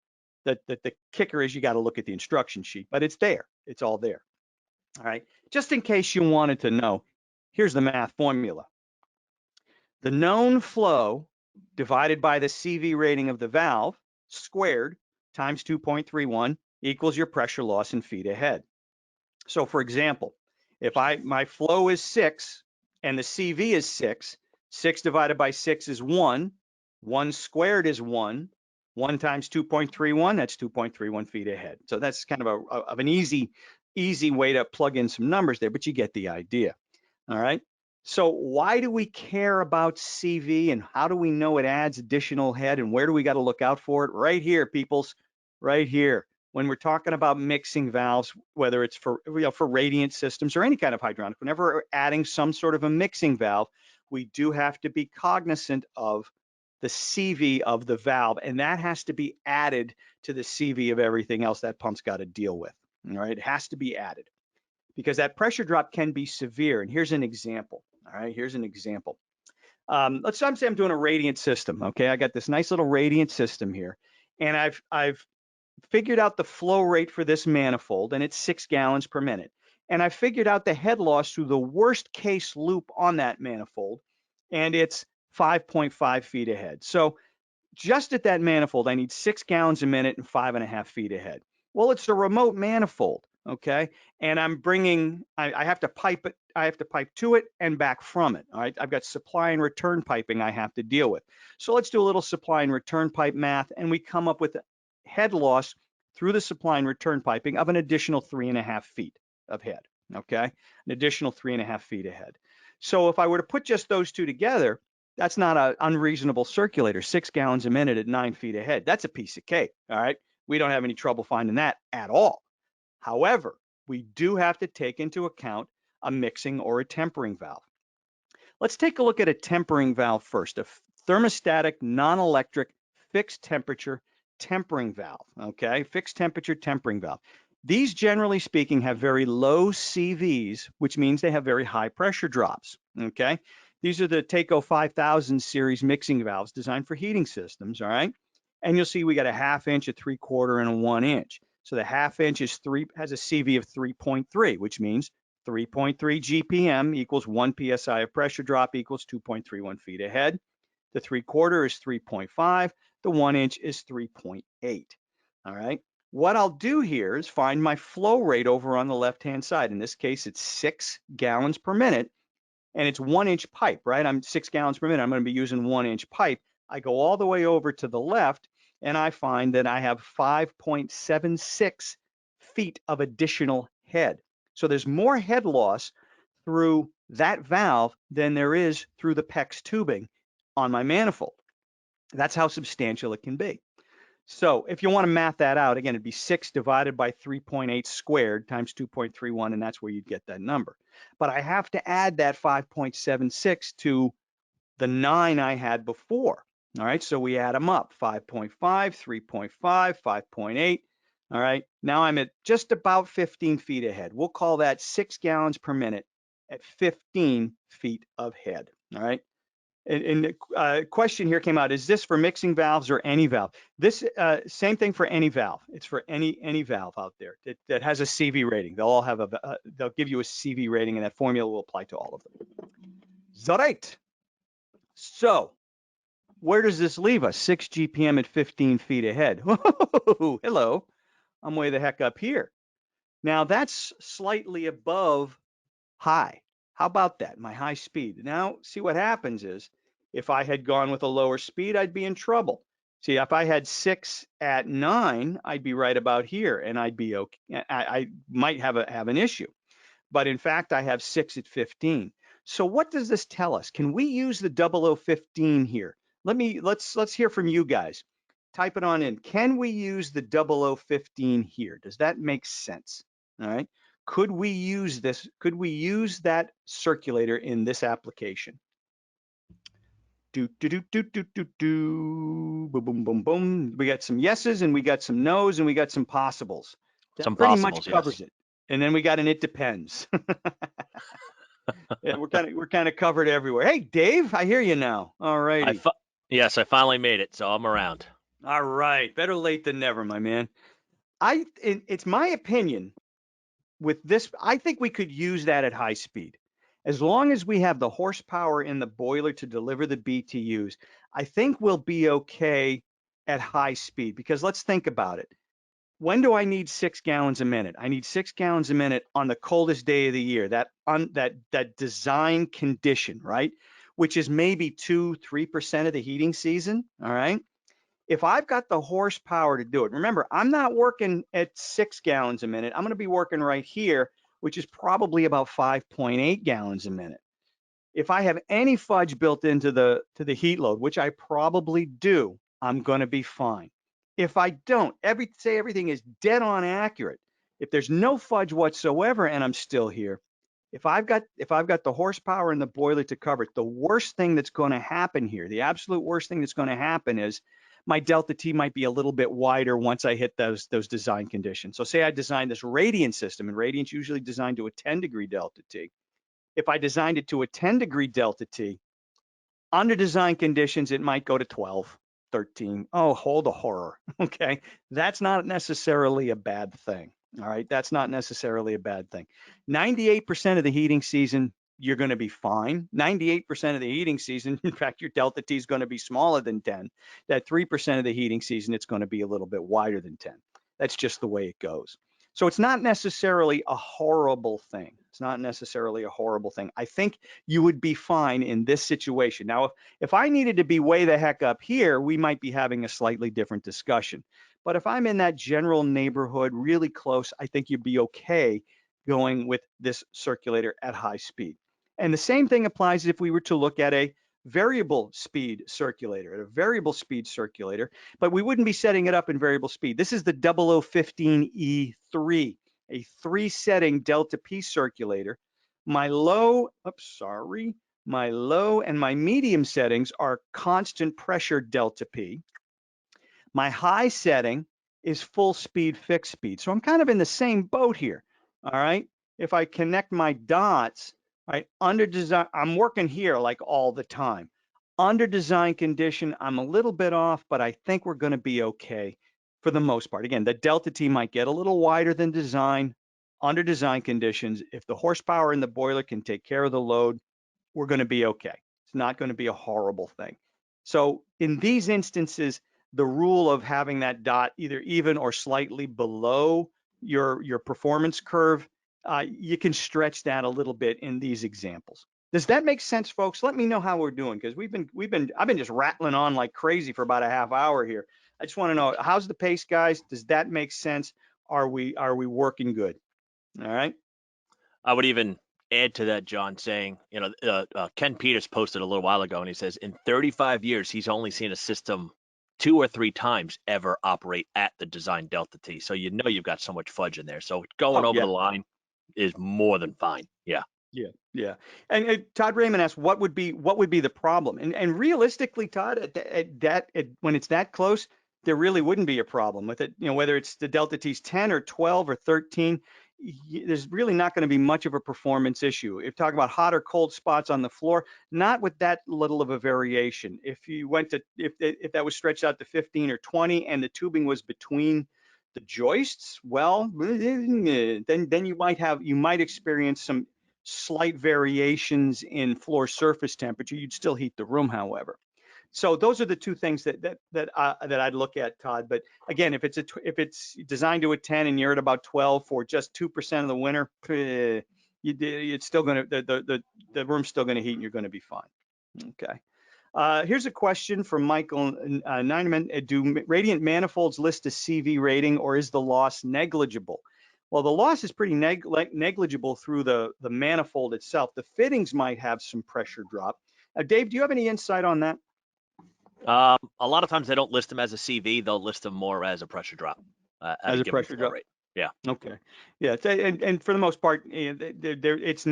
The kicker is you got to look at the instruction sheet, but it's there. It's all there. All right. Just in case you wanted to know, here's the math formula. The known flow divided by the CV rating of the valve squared times 2.31 equals your pressure loss in feet ahead. So for example, if my flow is 6 and the CV is 6, 6 divided by 6 is 1, 1 squared is 1, 1 times 2.31, that's 2.31 feet ahead. So that's kind of an easy way to plug in some numbers there, but you get the idea. All right. So why do we care about CV, and how do we know it adds additional head, and where do we got to look out for it? Right here, peoples, right here. when we're talking about mixing valves, whether it's for, for radiant systems or any kind of hydronic, whenever we're adding some sort of a mixing valve, we do have to be cognizant of the CV of the valve, and that has to be added to the CV of everything else that pump's got to deal with. All right, it has to be added because that pressure drop can be severe. And here's an example. All right, here's an example. Let's say I'm doing a radiant system. Okay, I got this nice little radiant system here, and I've figured out the flow rate for this manifold, and it's 6 gallons per minute. And I figured out the head loss through the worst case loop on that manifold, and it's 5.5 feet ahead. So just at that manifold, I need 6 gallons a minute and 5.5 feet ahead. Well, it's a remote manifold, okay? And I'm bringing, I have to pipe it, I have to pipe to it and back from it, all right? I've got supply and return piping I have to deal with. So let's do a little supply and return pipe math, and we come up with head loss through the supply and return piping of an additional 3.5 feet of head, okay? An additional 3.5 feet ahead. So if I were to put just those two together, that's not an unreasonable circulator. 6 gallons a minute at 9 feet ahead. That's a piece of cake. All right. We don't have any trouble finding that at all. However, we do have to take into account a mixing or a tempering valve. Let's take a look at a tempering valve first, a thermostatic, non-electric, fixed temperature tempering valve. Okay. Fixed temperature tempering valve. These, generally speaking, have very low CVs, which means they have very high pressure drops. Okay. These are the Takeo 5000 series mixing valves designed for heating systems, all right? And you'll see we got a 1/2 inch, a 3/4, and a 1 inch. So the 1/2 inch has a CV of 3.3, which means 3.3 GPM equals 1 PSI of pressure drop equals 2.31 feet ahead. The 3/4 is 3.5. The 1 inch is 3.8, all right? What I'll do here is find my flow rate over on the left-hand side. In this case, it's 6 gallons per minute. And it's 1 inch pipe, right? I'm 6 gallons per minute. I'm going to be using 1 inch pipe. I go all the way over to the left, and I find that I have 5.76 feet of additional head. So there's more head loss through that valve than there is through the PEX tubing on my manifold. That's how substantial it can be. So if you want to math that out, again, it'd be 6 divided by 3.8 squared times 2.31, and that's where you'd get that number. But I have to add that 5.76 to the 9 I had before. All right, so we add them up, 5.5, 3.5, 5.8. All right, now I'm at just about 15 feet ahead. We'll call that 6 gallons per minute at 15 feet of head. All right. And the question here came out, is this for mixing valves or any valve? This same thing for any valve. It's for any valve out there that has a CV rating. They'll all have they'll give you a CV rating, and that formula will apply to all of them. All right. So where does this leave us? 6 GPM at 15 feet ahead. Whoa, hello. I'm way the heck up here. Now that's slightly above high. How about that? My high speed. Now, see what happens is if I had gone with a lower speed, I'd be in trouble. See, if I had 6 at 9, I'd be right about here, and I'd be okay. I might have an issue. But in fact, I have 6 at 15. So what does this tell us? Can we use the 0015 here? Let's hear from you guys. Type it on in. Can we use the 0015 here? Does that make sense? All right. Could we use this? Could we use that circulator in this application? Do do do do do do do. Boom boom boom boom. We got some yeses and we got some nos and we got some possibles. That Some pretty possibles, much covers yes. it. And then we got an it depends. Yeah, we're kind of covered everywhere. Hey, Dave, I hear you now. All righty. Yes, I finally made it, so I'm around. All right. Better late than never, my man. It's my opinion with this, I think we could use that at high speed. As long as we have the horsepower in the boiler to deliver the BTUs, I think we'll be okay at high speed because let's think about it. When do I need 6 gallons a minute? I need 6 gallons a minute on the coldest day of the year, that design condition, right? Which is maybe 2-3% of the heating season, all right? If I've got the horsepower to do it, remember, I'm not working at 6 gallons a minute. I'm going to be working right here, which is probably about 5.8 gallons a minute. If I have any fudge built into the heat load, which I probably do, I'm going to be fine. If I don't, say everything is dead on accurate, if there's no fudge whatsoever and I'm still here, if I've got the horsepower and the boiler to cover it, the worst thing that's going to happen here, the absolute worst thing that's going to happen is my delta T might be a little bit wider once I hit those design conditions. So say I designed this radiant system, and radiant's usually designed to a 10-degree delta T. If I designed it to a 10-degree delta T, under design conditions, it might go to 12, 13. Oh, hold a horror. Okay. That's not necessarily a bad thing. All right. That's not necessarily a bad thing. 98% of the heating season, you're going to be fine. 98% of the heating season, in fact, your delta T is going to be smaller than 10. That 3% of the heating season, it's going to be a little bit wider than 10. That's just the way it goes. So it's not necessarily a horrible thing. It's not necessarily a horrible thing. I think you would be fine in this situation. Now, if I needed to be way the heck up here, we might be having a slightly different discussion. But if I'm in that general neighborhood, really close, I think you'd be okay going with this circulator at high speed. And the same thing applies if we were to look at a variable speed circulator, but we wouldn't be setting it up in variable speed. This is the 0015E3, a 3-setting delta P circulator. My low and my medium settings are constant pressure delta P. My high setting is full speed, fixed speed. So I'm kind of in the same boat here. All right. If I connect my dots, right, under design, I'm working here like all the time. Under design condition, I'm a little bit off, but I think we're going to be okay for the most part. Again, the delta T might get a little wider than design under design conditions. If the horsepower in the boiler can take care of the load, we're going to be okay. It's not going to be a horrible thing. So in these instances, the rule of having that dot either even or slightly below your performance curve, you can stretch that a little bit in these examples. Does that make sense, folks? Let me know how we're doing, because I've been just rattling on like crazy for about a half hour here. I just want to know, how's the pace, guys? Does that make sense? Are we working good? All right. I would even add to that, John, saying, Ken Peters posted a little while ago, and he says in 35 years, he's only seen a system 2 or 3 times ever operate at the design delta T. So you've got so much fudge in there. So going Oh over yeah. the line is more than fine. Yeah. Yeah, yeah. And Todd Raymond asked, what would be the problem? And realistically, Todd, when it's that close, there really wouldn't be a problem with it. Whether it's the delta T's 10 or 12 or 13, there's really not going to be much of a performance issue. If talking about hot or cold spots on the floor, not with that little of a variation. If you went to if that was stretched out to 15 or 20 and the tubing was between the joists, well, then you might experience some slight variations in floor surface temperature. You'd still heat the room, however. So those are the two things that I'd look at, Todd. But again, if it's designed to a 10 and you're at about 12 for just 2% of the winter, it's still going to the room's still going to heat and you're going to be fine. Okay. Here's a question from Michael Nineman. Do radiant manifolds list a CV rating, or is the loss negligible? Well, the loss is pretty negligible through the manifold itself. The fittings might have some pressure drop. Dave, do you have any insight on that? A lot of times they don't list them as a CV; they'll list them more as a pressure drop at As a a given pressure flow drop? rate. Yeah. Okay. Yeah, and for the most part, it's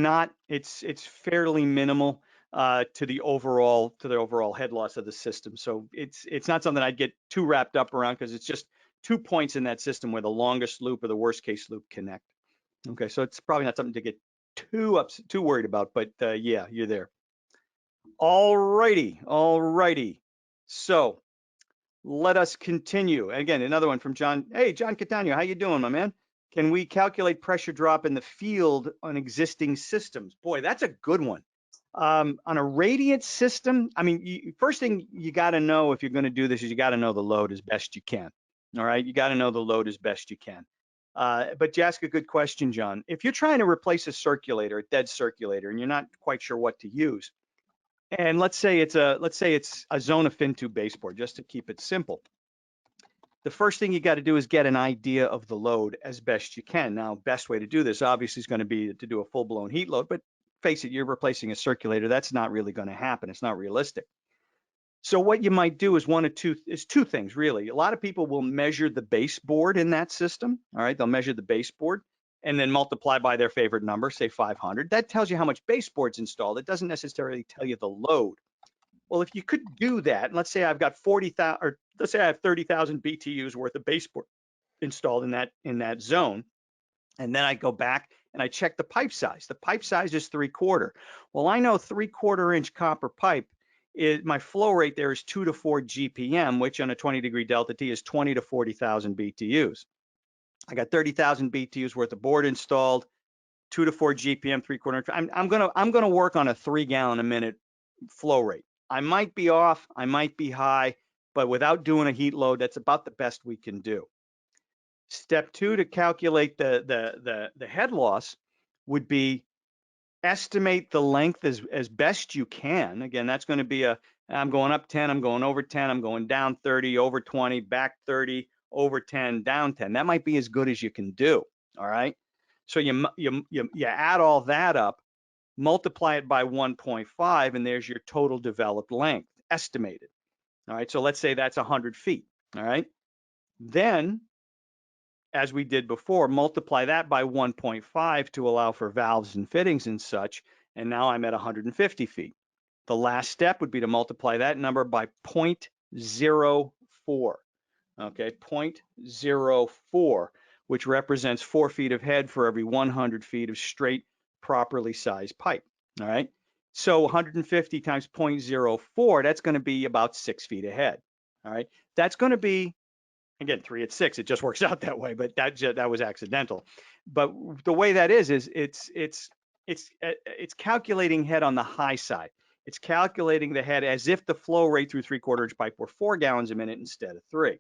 fairly minimal to the overall head loss of the system. So it's not something I'd get too wrapped up around, because it's just 2 points in that system where the longest loop or the worst case loop connect. Okay, so it's probably not something to get too worried about, but yeah, you're there. All righty. So let us continue. Again, another one from John. Hey, John Catania, how you doing, my man? Can we calculate pressure drop in the field on existing systems? Boy, that's a good one. On a radiant system, I mean, first thing you got to know if you're going to do this is you got to know the load as best you can. All right, you got to know the load as best you can. But you ask a good question, John. If you're trying to replace a circulator, a dead circulator, and you're not quite sure what to use, and let's say it's a Zona Fin2 baseboard, just to keep it simple. The first thing you got to do is get an idea of the load as best you can. Now, best way to do this obviously is going to be to do a full-blown heat load, but face it, you're replacing a circulator. That's not really going to happen. It's not realistic. So what you might do is two things really. A lot of people will measure the baseboard in that system. All right, they'll measure the baseboard and then multiply by their favorite number, say 500. That tells you how much baseboard's installed. It doesn't necessarily tell you the load. Well, if you could do that, and let's say I've got 40,000, or let's say I have 30,000 BTUs worth of baseboard installed in that zone, and then I go back and I check the pipe size. The pipe size is 3/4. Well, I know 3/4 inch copper pipe is my flow rate there is 2 to 4 GPM, which on a 20-degree delta T is 20 to 40,000 BTUs. I got 30,000 BTUs worth of board installed, 2 to 4 GPM, 3/4 inch. I'm gonna work on a 3 gallon a minute flow rate. I might be off, I might be high, but without doing a heat load, that's about the best we can do. Step two to calculate the head loss would be estimate the length as best you can. Again, that's going to be I'm going up 10, I'm going over 10, I'm going down 30, over 20, back 30, over 10, down 10. That might be as good as you can do. All right. So you add all that up, multiply it by 1.5, and there's your total developed length estimated. All right. So let's say that's 100 feet. All right. Then, as we did before, multiply that by 1.5 to allow for valves and fittings and such. And now I'm at 150 feet. The last step would be to multiply that number by 0.04. Okay, 0.04, which represents 4 feet of head for every 100 feet of straight, properly sized pipe. All right. So 150 times 0.04, that's going to be about 6 feet of head. All right. That's going to be, again, 3 at 6. It just works out that way, but that was accidental. But the way that is it's calculating head on the high side. It's calculating the head as if the flow rate through 3/4 inch pipe were 4 gallons a minute instead of 3.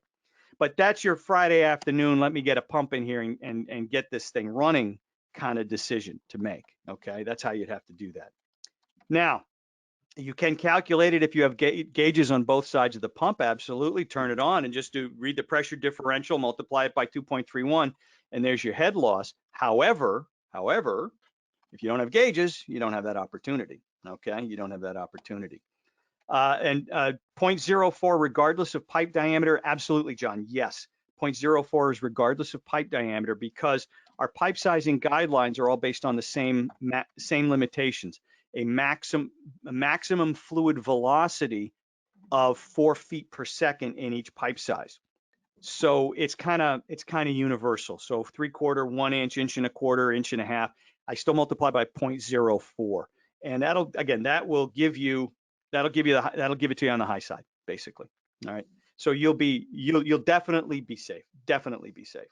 But that's your Friday afternoon, let me get a pump in here and get this thing running kind of decision to make. Okay, that's how you'd have to do that. Now, you can calculate it if you have gauges on both sides of the pump. Absolutely, turn it on and just read the pressure differential, multiply it by 2.31, and there's your head loss. However, if you don't have gauges, you don't have that opportunity. Okay, you don't have that opportunity. And 0.04 regardless of pipe diameter, absolutely, John. Yes, 0.04 is regardless of pipe diameter because our pipe sizing guidelines are all based on the same limitations. A maximum fluid velocity of 4 feet per second in each pipe size. So it's kind of universal. So 3/4, 1 inch, 1.25 inches, 1.5 inches. I still multiply by 0.04, and that'll give it to you on the high side, basically. All right. So you'll definitely be safe. Definitely be safe.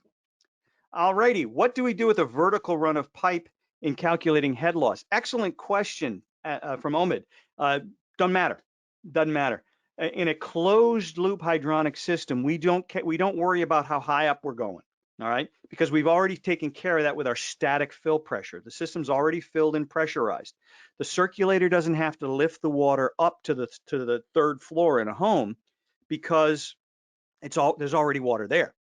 All righty. What do we do with a vertical run of pipe in calculating head loss? Excellent question from Omid. Doesn't matter. Doesn't matter. In a closed loop hydronic system, we don't worry about how high up we're going. All right, because we've already taken care of that with our static fill pressure. The system's already filled and pressurized. The circulator doesn't have to lift the water up to the third floor in a home because there's already water there.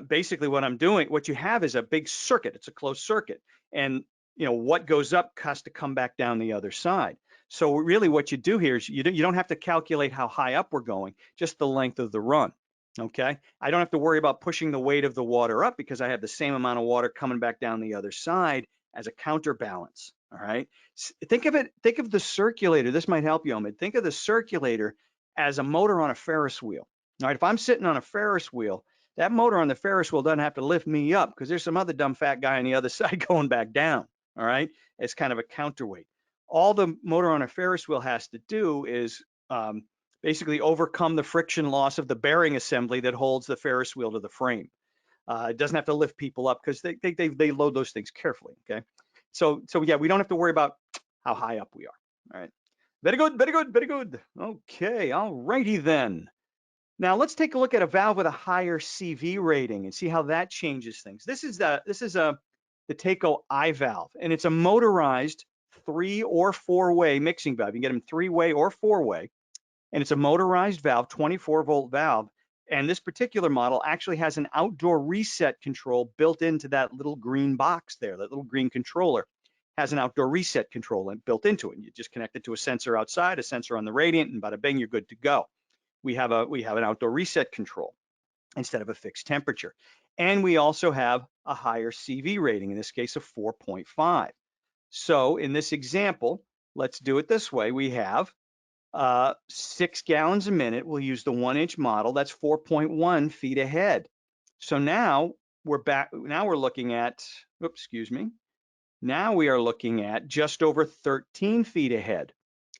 Basically what you have is a big circuit. It's a closed circuit. And what goes up has to come back down the other side. So really what you do here is you don't have to calculate how high up we're going, just the length of the run. Okay. I don't have to worry about pushing the weight of the water up because I have the same amount of water coming back down the other side as a counterbalance. All right. Think of the circulator. This might help you, Omid. Think of the circulator as a motor on a Ferris wheel. All right. If I'm sitting on a Ferris wheel, that motor on the Ferris wheel doesn't have to lift me up because there's some other dumb fat guy on the other side going back down. All right. It's kind of a counterweight. All the motor on a Ferris wheel has to do is basically overcome the friction loss of the bearing assembly that holds the Ferris wheel to the frame. It doesn't have to lift people up because they load those things carefully. Okay. So yeah, we don't have to worry about how high up we are. All right. Very good, very good, very good. Okay. All righty then. Now let's take a look at a valve with a higher CV rating and see how that changes things. This is the Taco I valve, and it's a motorized 3 or 4-way mixing valve. You can get them 3-way or 4-way, and it's a motorized valve, 24-volt valve. And this particular model actually has an outdoor reset control built into that little green box there, that little green controller. has an outdoor reset control built into it. You just connect it to a sensor outside, a sensor on the radiant, and bada bing, you're good to go. We have an outdoor reset control instead of a fixed temperature. And we also have a higher CV rating, in this case of 4.5. So in this example, let's do it this way. We have 6 gallons a minute. We'll use the 1-inch model. That's 4.1 feet ahead. So now we're back. Now we're looking at, oops, excuse me. Now we are looking at just over 13 feet ahead,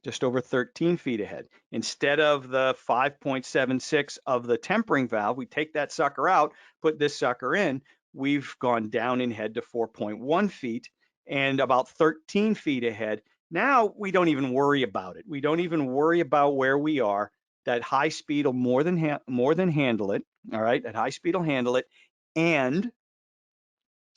just over 13 feet ahead. Instead of the 5.76 of the tempering valve, we take that sucker out, put this sucker in. We've gone down in head to 4.1 feet and about 13 feet ahead. Now we don't even worry about it. We don't even worry about where we are. That high speed will more than handle it. All right, that high speed will handle it. And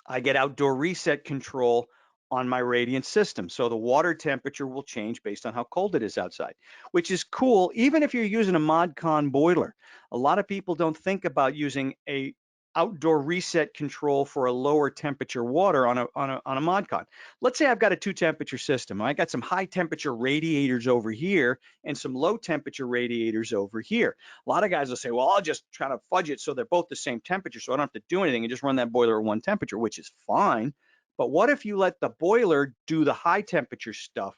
I get outdoor reset control on my radiant system. So the water temperature will change based on how cold it is outside, which is cool. Even if you're using a ModCon boiler, a lot of people don't think about using a outdoor reset control for a lower temperature water on a ModCon. Let's say I've got a 2-temperature system. I got some high temperature radiators over here and some low temperature radiators over here. A lot of guys will say, well, I'll just try to fudge it so they're both the same temperature so I don't have to do anything and just run that boiler at one temperature, which is fine. But what if you let the boiler do the high temperature stuff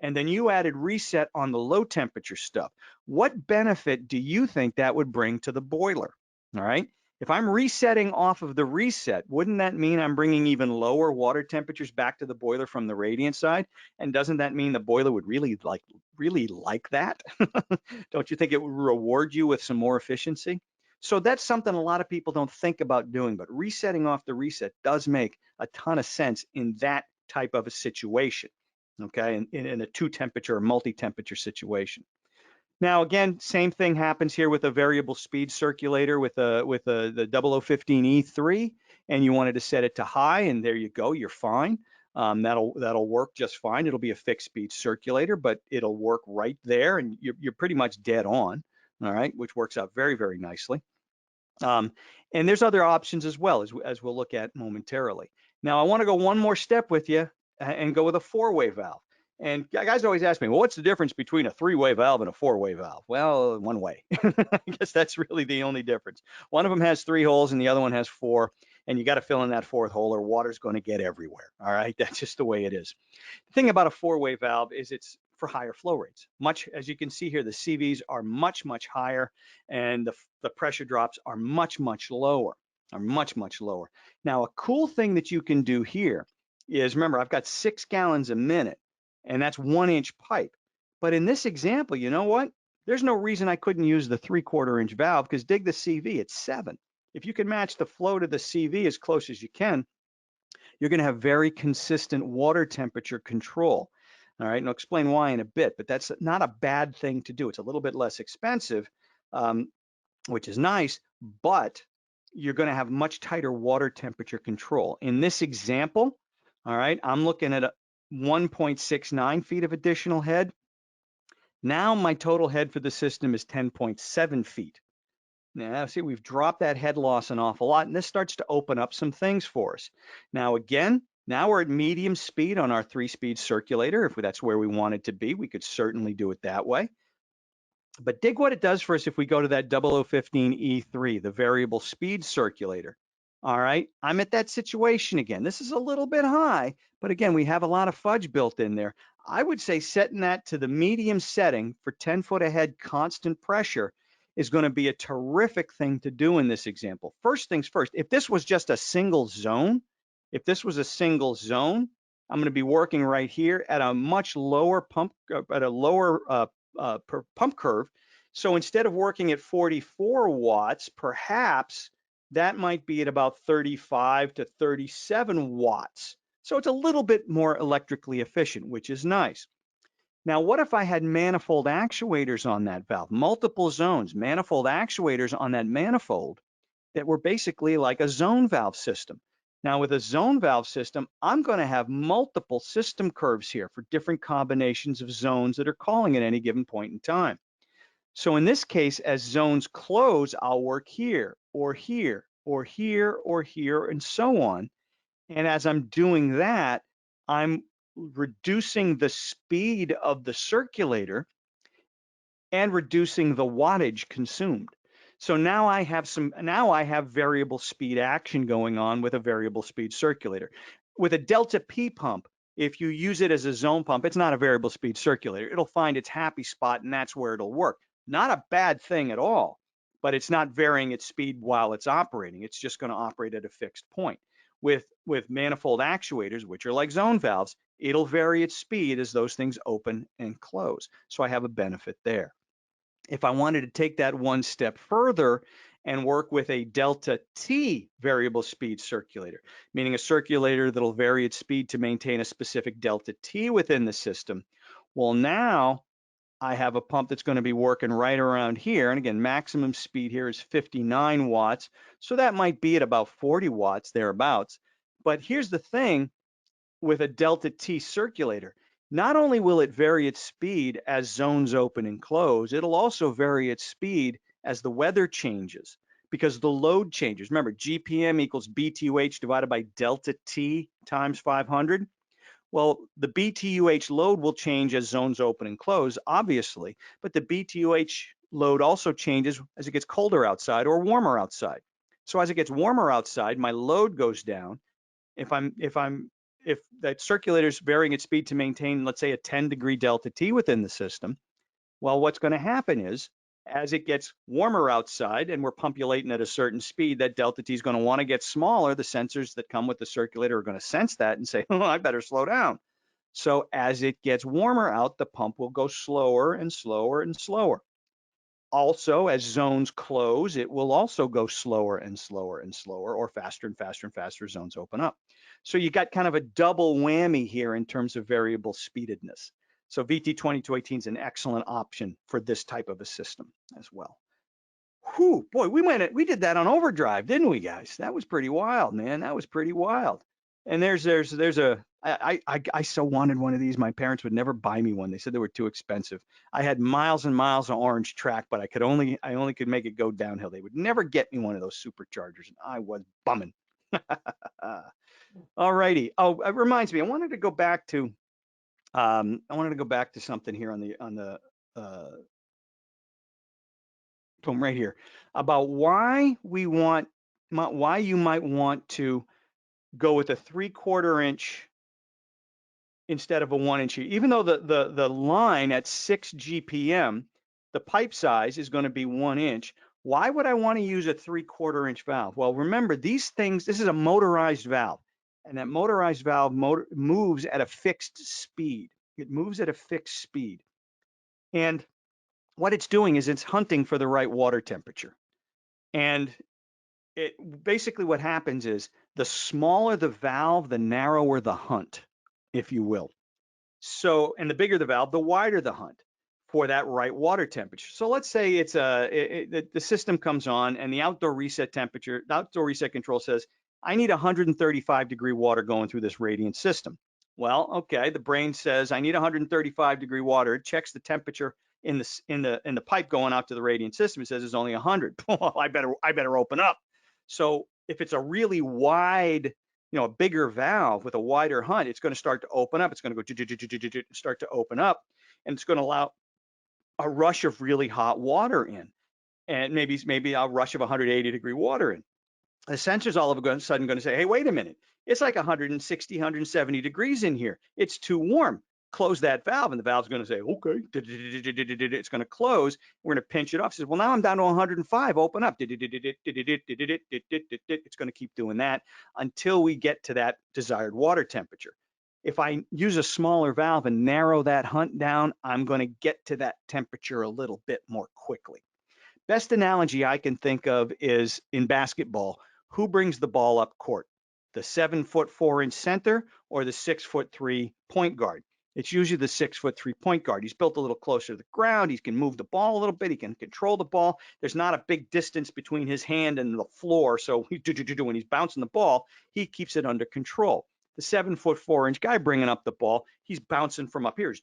and then you added reset on the low temperature stuff? What benefit do you think that would bring to the boiler? All right. If I'm resetting off of the reset, wouldn't that mean I'm bringing even lower water temperatures back to the boiler from the radiant side? And doesn't that mean the boiler would really like that? Don't you think it would reward you with some more efficiency? So that's something a lot of people don't think about doing, but resetting off the reset does make a ton of sense in that type of a situation, okay, in a 2-temperature or multi-temperature situation. Now, again, same thing happens here with a variable speed circulator with the 0015E3, and you wanted to set it to high, and there you go, you're fine. That'll work just fine. It'll be a fixed speed circulator, but it'll work right there, and you're pretty much dead on, all right, which works out very, very nicely. And there's other options as well, as we'll look at momentarily. Now, I want to go one more step with you and go with a 4-way valve. And guys always ask me, well, what's the difference between a 3-way valve and a 4-way valve? Well, one way. I guess that's really the only difference. One of them has 3 holes and the other one has 4, and you got to fill in that 4th hole or water's going to get everywhere. All right, that's just the way it is. The thing about a 4-way valve is it's for higher flow rates. Much as you can see here, the CVs are much, much higher, and the pressure drops are much, much lower. Now, a cool thing that you can do here is, remember, I've got 6 gallons a minute, and that's 1-inch pipe. But in this example, you know what? There's no reason I couldn't use the 3/4-inch valve, because dig the CV, it's 7. If you can match the flow to the CV as close as you can, you're going to have very consistent water temperature control. All right, and I'll explain why in a bit, but that's not a bad thing to do. It's a little bit less expensive, which is nice, but you're going to have much tighter water temperature control. In this example, all right, I'm looking at a 1.69 feet of additional head. Now my total head for the system is 10.7 feet. Now, see, we've dropped that head loss an awful lot, and this starts to open up some things for us. Now, again, now we're at medium speed on our 3-speed circulator. If that's where we want it to be, we could certainly do it that way. But dig what it does for us if we go to that 0015E3, the variable speed circulator. All right, I'm at that situation again. This is a little bit high, but again, we have a lot of fudge built in there. I would say setting that to the medium setting for 10 foot ahead constant pressure is going to be a terrific thing to do in this example. First things first, if this was just a single zone, I'm going to be working right here at a much lower pump, at a lower per pump curve. So instead of working at 44 watts, perhaps that might be at about 35 to 37 watts. So it's a little bit more electrically efficient, which is nice. Now, what if I had manifold actuators on that valve, multiple zones, manifold actuators on that manifold that were basically like a zone valve system? Now, with a zone valve system, I'm going to have multiple system curves here for different combinations of zones that are calling at any given point in time. So in this case, as zones close, I'll work here, or here, or here, or here, and so on. And as I'm doing that, I'm reducing the speed of the circulator and reducing the wattage consumed. So now I have variable speed action going on with a variable speed circulator. With a delta P pump, if you use it as a zone pump, it's not a variable speed circulator. It'll find its happy spot and that's where it'll work. Not a bad thing at all, but it's not varying its speed while it's operating. It's just going to operate at a fixed point. With manifold actuators, which are like zone valves, it'll vary its speed as those things open and close. So I have a benefit there. If I wanted to take that one step further and work with a delta T variable speed circulator, meaning a circulator that'll vary its speed to maintain a specific delta T within the system, well, now I have a pump that's going to be working right around here. And again, maximum speed here is 59 watts. So that might be at about 40 watts thereabouts. But here's the thing with a delta T circulator. Not only will it vary its speed as zones open and close, it'll also vary its speed as the weather changes because the load changes. Remember, GPM equals BTUH divided by delta T times 500. Well, the BTUH load will change as zones open and close, obviously, but the BTUH load also changes as it gets colder outside or warmer outside. So as it gets warmer outside, my load goes down. If that circulator is varying its speed to maintain, let's say, a 10-degree delta T within the system, well, what's going to happen is as it gets warmer outside and we're pumpulating at a certain speed, that delta T is going to want to get smaller. The sensors that come with the circulator are going to sense that and say, oh, I better slow down. So as it gets warmer out, the pump will go slower and slower and slower. Also, as zones close, it will also go slower and slower and slower, or faster and faster and faster zones open up. So you got kind of a double whammy here in terms of variable speededness. So VT2218 is an excellent option for this type of a system as well. Whew, boy, we did that on overdrive, didn't we, guys? That was pretty wild, man. That was pretty wild. And I so wanted one of these. My parents would never buy me one. They said they were too expensive. I had miles and miles of orange track, but I only could make it go downhill. They would never get me one of those superchargers, and I was bumming. All righty. Oh, it reminds me, I wanted to go back to something here on the boom right here about why you might want to go with a 3/4 inch instead of a 1 inch. Even though the line at 6 GPM, the pipe size is going to be 1 inch. Why would I want to use a 3/4 inch valve? Well, remember these things, this is a motorized valve, and that motorized valve moves at a fixed speed. It moves at a fixed speed. And what it's doing is it's hunting for the right water temperature. And it basically what happens is the smaller the valve, the narrower the hunt, if you will. So, and the bigger the valve, the wider the hunt for that right water temperature. So let's say the system comes on and the outdoor reset control says, I need 135-degree water going through this radiant system. Well, okay, the brain says I need 135-degree water. It checks the temperature in the pipe going out to the radiant system. It says it's only 100. Well, I better open up. So if it's a really wide, a bigger valve with a wider hunt, it's going to start to open up. It's going to go start to open up, and it's going to allow a rush of really hot water in, and maybe a rush of 180-degree water in. The sensor's all of a sudden going to say, hey, wait a minute. It's like 160, 170 degrees in here. It's too warm. Close that valve. And the valve's going to say, okay. It's going to close. We're going to pinch it off. It says, well, now I'm down to 105. Open up. It's going to keep doing that until we get to that desired water temperature. If I use a smaller valve and narrow that hunt down, I'm going to get to that temperature a little bit more quickly. Best analogy I can think of is in basketball. Who brings the ball up court? The 7'4" center or the 6'3" point guard? It's usually the 6'3" point guard. He's built a little closer to the ground. He can move the ball a little bit. He can control the ball. There's not a big distance between his hand and the floor. So when he's bouncing the ball, he keeps it under control. The 7'4" guy bringing up the ball, he's bouncing from up here.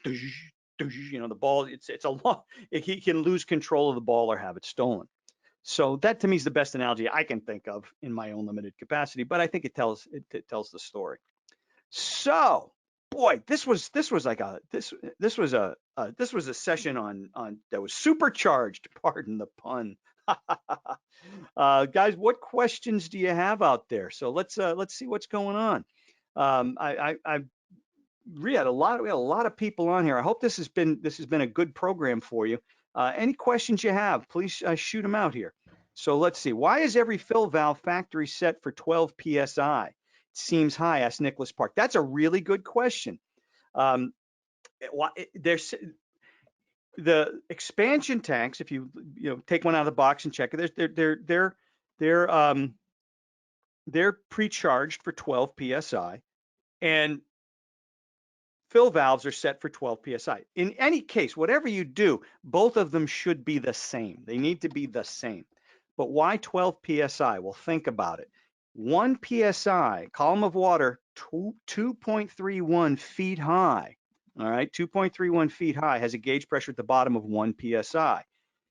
The ball, it's a lot. He can lose control of the ball or have it stolen. So that to me is the best analogy I can think of in my own limited capacity, but I think it tells the story. So boy, this was like this was a session on that was supercharged. Pardon the pun. Guys, what questions do you have out there? So let's see what's going on. I we had a lot of people on here. I hope this has been a good program for you. Any questions you have, please shoot them out here. So let's see. Why is every fill valve factory set for 12 psi? It seems high, asked Nicholas Park. That's a really good question. Um, there's the expansion tanks. If you take one out of the box and check it, they're they're pre-charged for 12 psi, and fill valves are set for 12 psi. In any case, whatever you do, both of them should be the same. They need to be the same. But why 12 psi? Well, think about it. 1 psi, column of water, 2.31 feet high. All right, 2.31 feet high has a gauge pressure at the bottom of 1 psi.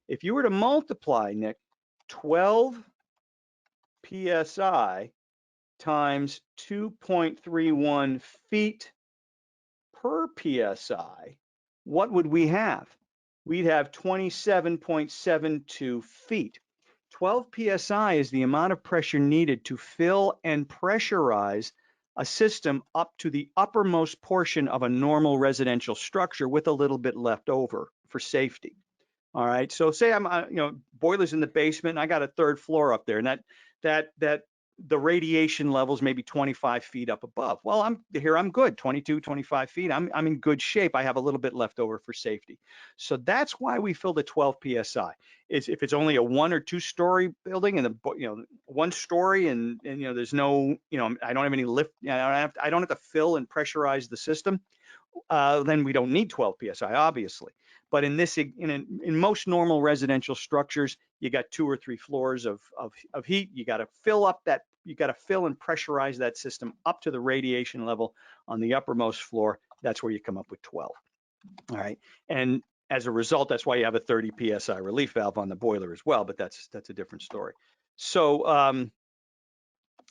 If you were to multiply, Nick, 12 psi times 2.31 feet per psi, what would we have? We'd have 27.72 feet. 12 psi is the amount of pressure needed to fill and pressurize a system up to the uppermost portion of a normal residential structure with a little bit left over for safety. All right. So say I'm, boiler's in the basement and I got a third floor up there, and that the radiation levels maybe 25 feet up above. Well, I'm good. 22, 25 feet. I'm in good shape. I have a little bit left over for safety. So that's why we filled at 12 psi. Is if it's only a 1 or 2 story building and the 1 story and there's no, I don't have any lift. I don't have to fill and pressurize the system. Then we don't need 12 psi, obviously. But in most normal residential structures, you got 2 or 3 floors of heat. You got to fill and pressurize that system up to the radiation level on the uppermost floor. That's where you come up with 12. All right, and as a result, that's why you have a 30 psi relief valve on the boiler as well. But that's a different story. So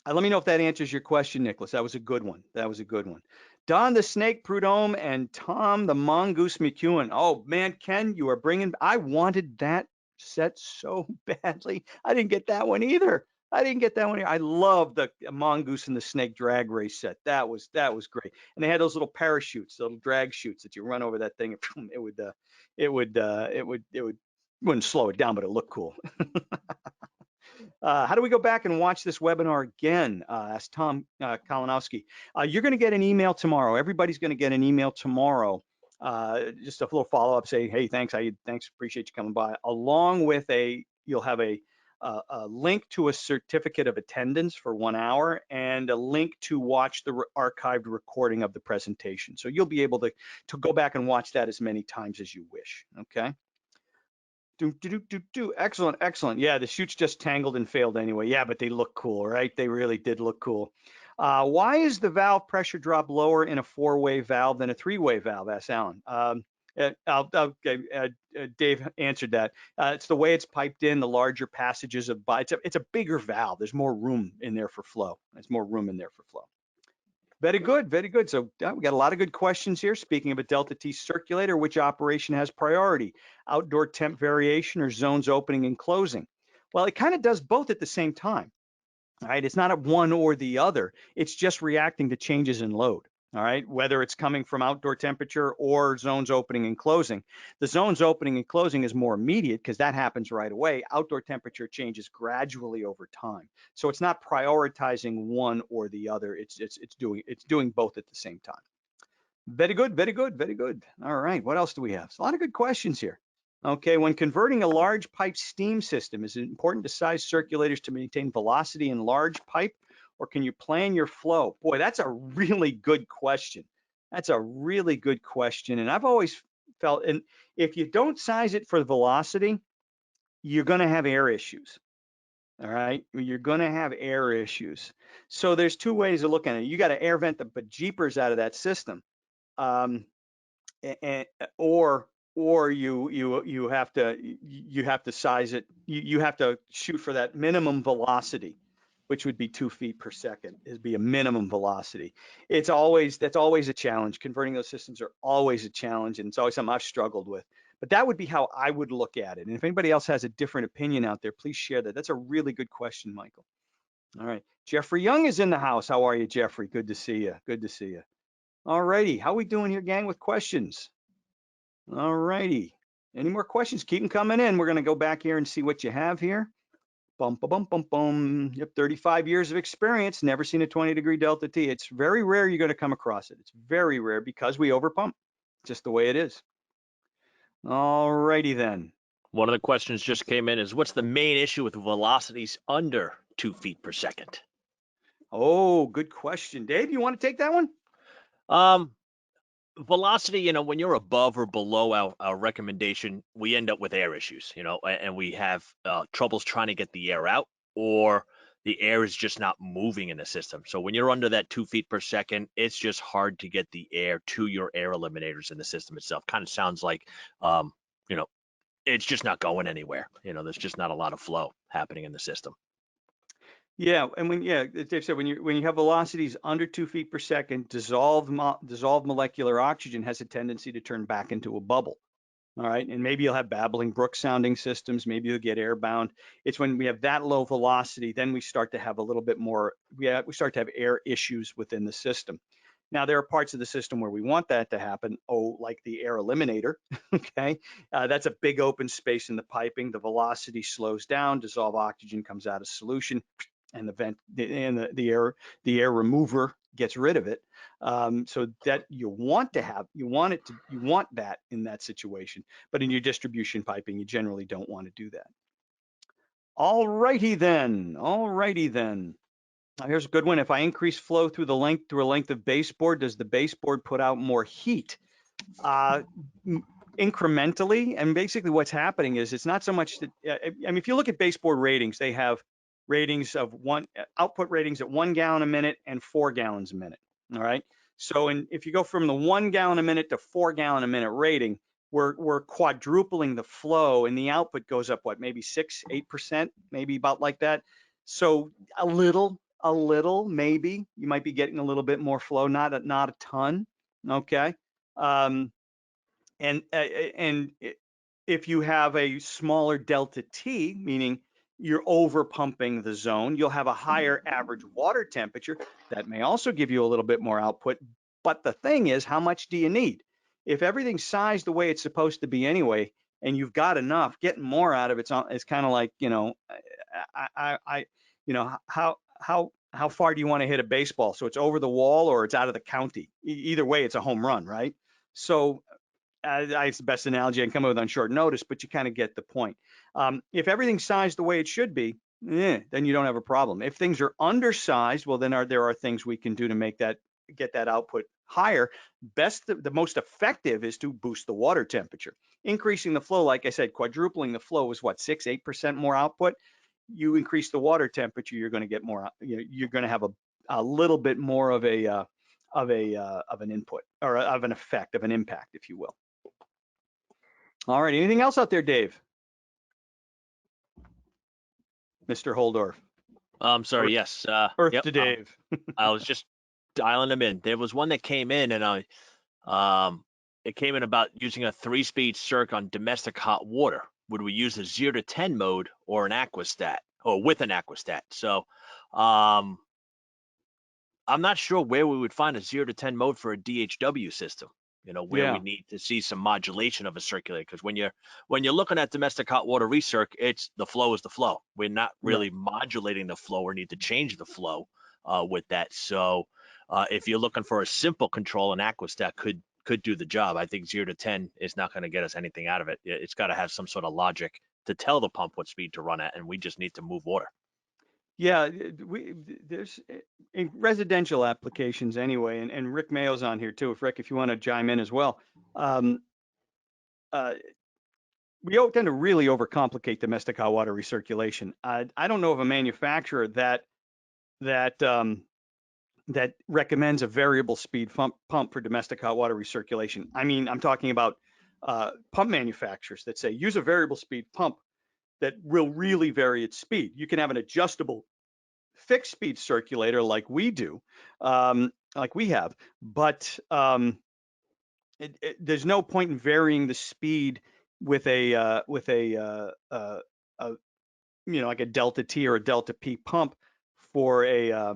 let me know if that answers your question, Nicholas. That was a good one. Don the Snake Prudhomme and Tom the Mongoose McEwen. Oh man, Ken, you are bringing. I wanted that set so badly. I didn't get that one either. I love the Mongoose and the Snake drag race set. That was great. And they had those little parachutes, little drag chutes that you run over that thing. And it wouldn't slow it down, but it looked cool. How do we go back and watch this webinar again? Asked Tom Kalinowski. You're going to get an email tomorrow. Everybody's going to get an email tomorrow. Just a little follow-up, say, hey, thanks, appreciate you coming by. Along with you'll have a link to a certificate of attendance for 1 hour and a link to watch the archived recording of the presentation. So you'll be able to go back and watch that as many times as you wish, okay? Excellent. Yeah, the chutes just tangled and failed anyway. Yeah, but they look cool, right? They really did look cool. Why is the valve pressure drop lower in a 4-way valve than a 3-way valve? Asked Alan. Dave answered that. It's the way it's piped in, the larger passages of, it's a bigger valve. There's more room in there for flow. Very good. So we got a lot of good questions here. Speaking of a Delta T circulator, which operation has priority? Outdoor temp variation or zones opening and closing? Well, it kind of does both at the same time. All right, it's not a one or the other. It's just reacting to changes in load. All right, whether it's coming from outdoor temperature or zones opening and closing. The zones opening and closing is more immediate because that happens right away. Outdoor temperature changes gradually over time. So it's not prioritizing one or the other. It's doing both at the same time. Very good. All right, what else do we have? It's a lot of good questions here. Okay, when converting a large pipe steam system, is it important to size circulators to maintain velocity in large pipe, or can you plan your flow? Boy, that's a really good question. And I've always felt, and if you don't size it for velocity, you're going to have air issues. All right, you're going to have air issues. So there's 2 ways of looking at it. You got to air vent the bejeepers out of that system. And or you have to size it. You have to shoot for that minimum velocity. which would be 2 feet per second, is be a minimum velocity. That's always a challenge. Converting those systems are always a challenge, and it's always something I've struggled with. But that would be how I would look at it. And if anybody else has a different opinion out there, please share that. That's a really good question, Michael. All right. Jeffrey Young is in the house. How are you, Jeffrey? Good to see you. Good to see you. All righty. How we doing here, gang, with questions? All righty. Any more questions? Keep them coming in. We're going to go back here and see what you have here. Bum, bum, bum, bum, bum. Yep, 35 years of experience. Never seen a 20-degree delta T. It's very rare you're going to come across it. It's very rare because we overpump. Just the way it is. All righty then. One of the questions just came in is, what's the main issue with velocities under 2 feet per second? Oh, good question. Dave, you want to take that one? Velocity, when you're above or below our recommendation, we end up with air issues, and we have troubles trying to get the air out, or the air is just not moving in the system. So when you're under that 2 feet per second, it's just hard to get the air to your air eliminators in the system itself. Kind of sounds like, you know, it's just not going anywhere. There's just not a lot of flow happening in the system. Yeah, and as Dave said, when you have velocities under 2 feet per second, dissolved molecular oxygen has a tendency to turn back into a bubble. All right, and maybe you'll have babbling brook sounding systems. Maybe you'll get airbound. It's when we have that low velocity, then we start to have a little bit more. We start to have air issues within the system. Now there are parts of the system where we want that to happen. Oh, like the air eliminator. Okay, that's a big open space in the piping. The velocity slows down. Dissolved oxygen comes out of solution, and the air remover gets rid of it. So that you want that in that situation. But in your distribution piping, you generally don't want to do that. All righty then. Now here's a good one. If I increase flow through a length of baseboard, does the baseboard put out more heat? Incrementally, and basically what's happening is it's not so much that, if you look at baseboard ratings, they have ratings of output ratings at 1 gallon a minute and 4 gallons a minute. All right. So if you go from the 1 gallon a minute to 4 gallon a minute rating, we're quadrupling the flow, and the output goes up, maybe 6-8%, maybe about like that. So a little, maybe you might be getting a little bit more flow, not a ton. Okay. And if you have a smaller delta T, meaning you're over pumping the zone, you'll have a higher average water temperature. That may also give you a little bit more output. But the thing is, how much do you need? If everything's sized the way it's supposed to be anyway, and you've got enough, getting more out of it's kind of like, how far do you want to hit a baseball? So it's over the wall or it's out of the county. Either way, it's a home run, right? So it's the best analogy I can come up with on short notice, but you kind of get the point. If everything's sized the way it should be, then you don't have a problem. If things are undersized, well, then there are things we can do to get that output higher. The most effective is to boost the water temperature. Increasing the flow, like I said, quadrupling the flow is 6-8% more output. You increase the water temperature, you're going to get more. You're going to have a little bit more of an input, or of an effect, of an impact, if you will. All right. Anything else out there, Dave? Mr. Holdorf. I'm sorry. Yes. Earth Yep. to Dave. I was just dialing them in. There was one that came in, and it came in about using a 3-speed circ on domestic hot water. Would we use a 0 to 10 mode or an aquastat, or with an aquastat? So, I'm not sure where we would find a 0 to 10 mode for a DHW system. Where we need to see some modulation of a circulator, because when you're looking at domestic hot water recirc, it's the flow is the flow. We're not really modulating the flow or need to change the flow with that. So if you're looking for a simple control, an aquastat could do the job. I think 0 to 10 is not going to get us anything out of it. It's got to have some sort of logic to tell the pump what speed to run at, and we just need to move water. Yeah, there's in residential applications anyway, and Rick Mayo's on here too. If you want to chime in as well. We tend to really overcomplicate domestic hot water recirculation. I don't know of a manufacturer that recommends a variable speed pump for domestic hot water recirculation. I'm talking about pump manufacturers that say use a variable speed pump that will really vary its speed. You can have an adjustable fixed speed circulator like we do, like we have, but there's no point in varying the speed with a like a delta T or a delta P pump for a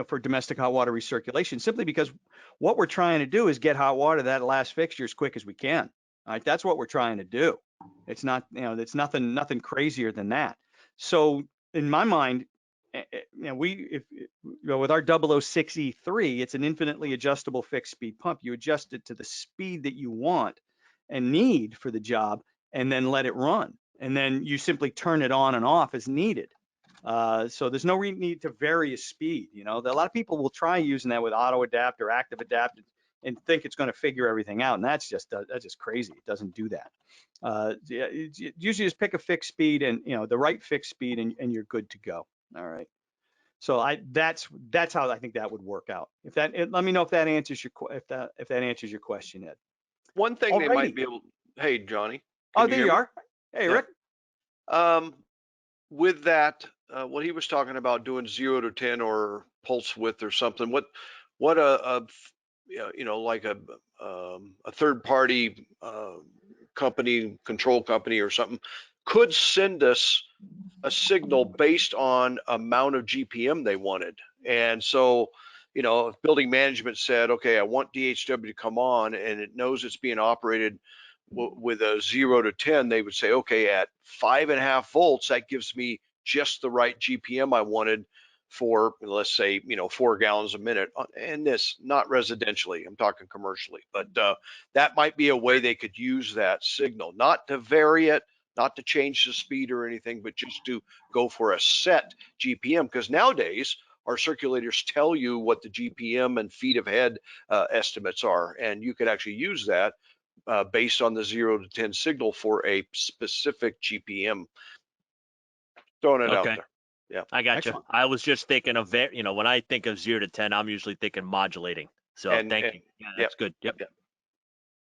for domestic hot water recirculation, simply because what we're trying to do is get hot water to that last fixture as quick as we can. All right, that's what we're trying to do. It's not, it's nothing crazier than that. So in my mind, with our 006E3, it's an infinitely adjustable fixed speed pump. You adjust it to the speed that you want and need for the job, and then let it run. And then you simply turn it on and off as needed. So there's no need to vary a speed. A lot of people will try using that with auto adapt or active adapt and think it's going to figure everything out, and that's just crazy. It doesn't do that. Usually just pick a fixed speed and the right fixed speed, and you're good to go. All right. So that's how I think that would work out. Let me know if that answers if that answers your question, Ed. One thing they might Alrighty. be able. Hey, Johnny. Oh, Can you there hear you me? are. Hey, Yeah. Rick. With that, what he was talking about doing 0 to 10 or pulse width or something. What like a third party company, control company or something, could send us a signal based on amount of GPM they wanted. And so, if building management said, okay, I want DHW to come on, and it knows it's being operated with a 0 to 10, they would say, okay, at 5.5 volts, that gives me just the right GPM I wanted for, let's say, 4 gallons a minute. And this, not residentially, I'm talking commercially, but that might be a way they could use that signal, not to vary it, not to change the speed or anything, but just to go for a set GPM. Because nowadays, our circulators tell you what the GPM and feet of head estimates are, and you could actually use that based on the 0 to 10 signal for a specific GPM. Throwing it out Okay. there. Yeah. I got you. Excellent. I was just thinking of when I think of 0 to 10, I'm usually thinking modulating. So thank you. Yeah, that's good. Yep.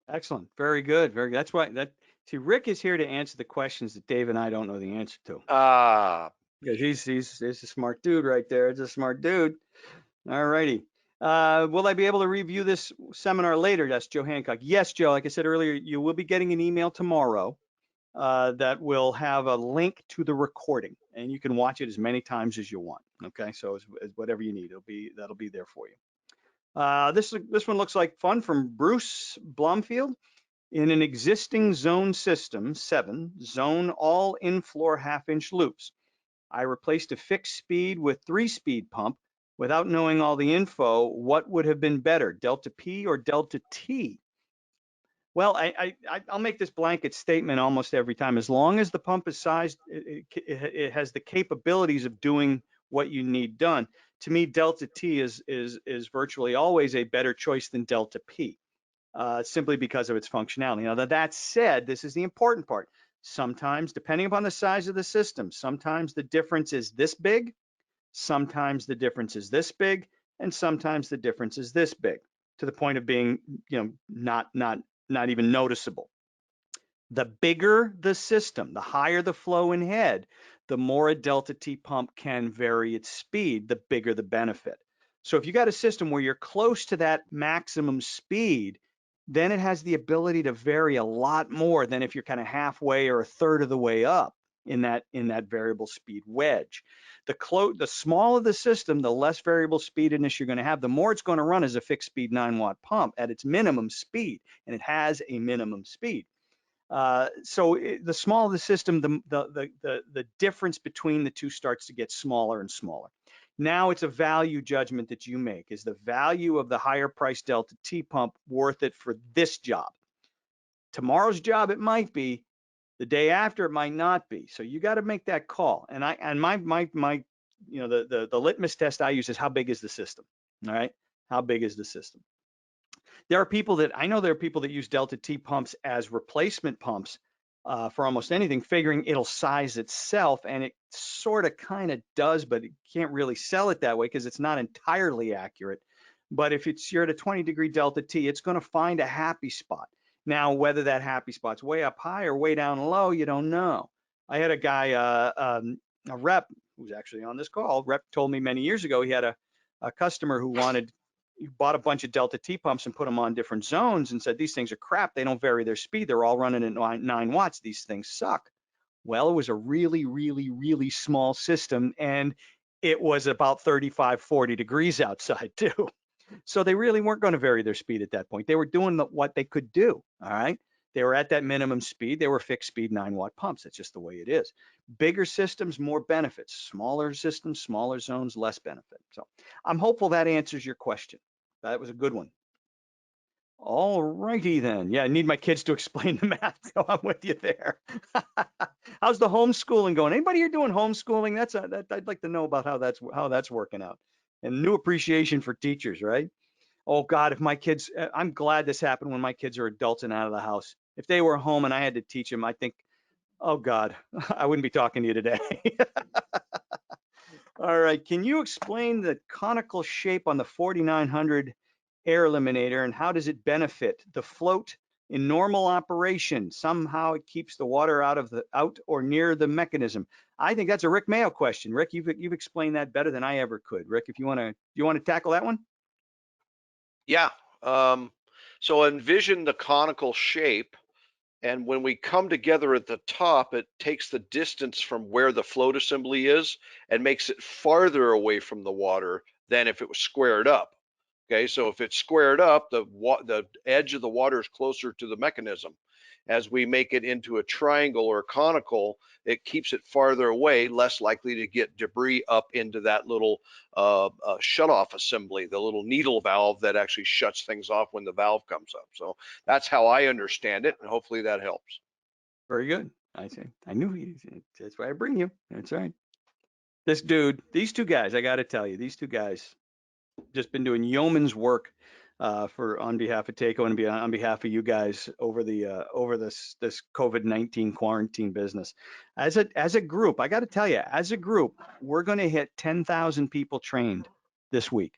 Excellent. Very good. Very good. That's why see, Rick is here to answer the questions that Dave and I don't know the answer to. Because he's a smart dude right there. It's a smart dude. All righty. Will I be able to review this seminar later? That's Joe Hancock. Yes, Joe. Like I said earlier, you will be getting an email tomorrow that will have a link to the recording, and you can watch it as many times as you want. Okay, so as whatever you need, that'll be there for you. This one looks like fun from Bruce Blomfield. In an existing zone system, 7, zone all in-floor half-inch loops. I replaced a fixed speed with 3-speed pump without knowing all the info. What would have been better, Delta P or Delta T? Well, I'll make this blanket statement almost every time. As long as the pump is sized, it has the capabilities of doing what you need done. To me, Delta T is virtually always a better choice than Delta P. Simply because of its functionality. Now, that said, this is the important part. Sometimes, depending upon the size of the system, sometimes the difference is this big, sometimes the difference is this big, and sometimes the difference is this big, to the point of being, not even noticeable. The bigger the system, the higher the flow in head, the more a Delta T pump can vary its speed, the bigger the benefit. So if you got a system where you're close to that maximum speed, then it has the ability to vary a lot more than if you're kind of halfway or a third of the way up in that variable speed wedge. The smaller the system, the less variable speediness you're going to have, the more it's going to run as a fixed speed 9-watt pump at its minimum speed, and it has a minimum speed. So the smaller the system, the difference between the two starts to get smaller and smaller. Now it's a value judgment that you make. Is the value of the higher price Delta T pump worth it for this job? Tomorrow's job, it might be. The day after, it might not be. So you got to make that call. And my the litmus test I use is how big is the system? All right, how big is the system? There are people that use Delta T pumps as replacement pumps for almost anything, figuring it'll size itself, and it sort of kind of does, but it can't really sell it that way because it's not entirely accurate. But if you're at a 20-degree Delta T, it's going to find a happy spot. Now, whether that happy spot's way up high or way down low, you don't know. I had a guy, a rep, who's actually on this call, rep told me many years ago he had a customer who bought a bunch of Delta T pumps and put them on different zones and said, these things are crap. They don't vary their speed. They're all running at 9 watts. These things suck. Well, it was a really, really, really small system, and it was about 35, 40 degrees outside too. So they really weren't going to vary their speed at that point. They were doing what they could do. All right. They were at that minimum speed. They were fixed speed 9-watt pumps. That's just the way it is. Bigger systems, more benefits. Smaller systems, smaller zones, less benefit. So I'm hopeful that answers your question. That was a good one. All righty then. Yeah, I need my kids to explain the math, so I'm with you there. How's the homeschooling going? Anybody here doing homeschooling? I'd like to know about how that's working out. And new appreciation for teachers, right? Oh God, if my kids, I'm glad this happened when my kids are adults and out of the house. If they were home and I had to teach them, I think, oh God, I wouldn't be talking to you today. All right, can you explain the conical shape on the 4900 air eliminator and how does it benefit the float in normal operation? Somehow it keeps the water out or near the mechanism. I think that's a Rick Mayo question. Rick, you've explained that better than I ever could. Rick, if you want to tackle that one? Yeah. So envision the conical shape. And when we come together at the top, it takes the distance from where the float assembly is and makes it farther away from the water than if it was squared up. Okay, so if it's squared up, the edge of the water is closer to the mechanism. As we make it into a triangle or a conical, it keeps it farther away, less likely to get debris up into that little shutoff assembly, the little needle valve that actually shuts things off when the valve comes up. So that's how I understand it, and hopefully that helps. Very good. I knew that's why I bring you. That's right. These two guys, I got to tell you, these two guys just been doing yeoman's work on behalf of TACO and on behalf of you guys over this COVID-19 quarantine business. As a group, I got to tell you, as a group, we're going to hit 10,000 people trained this week.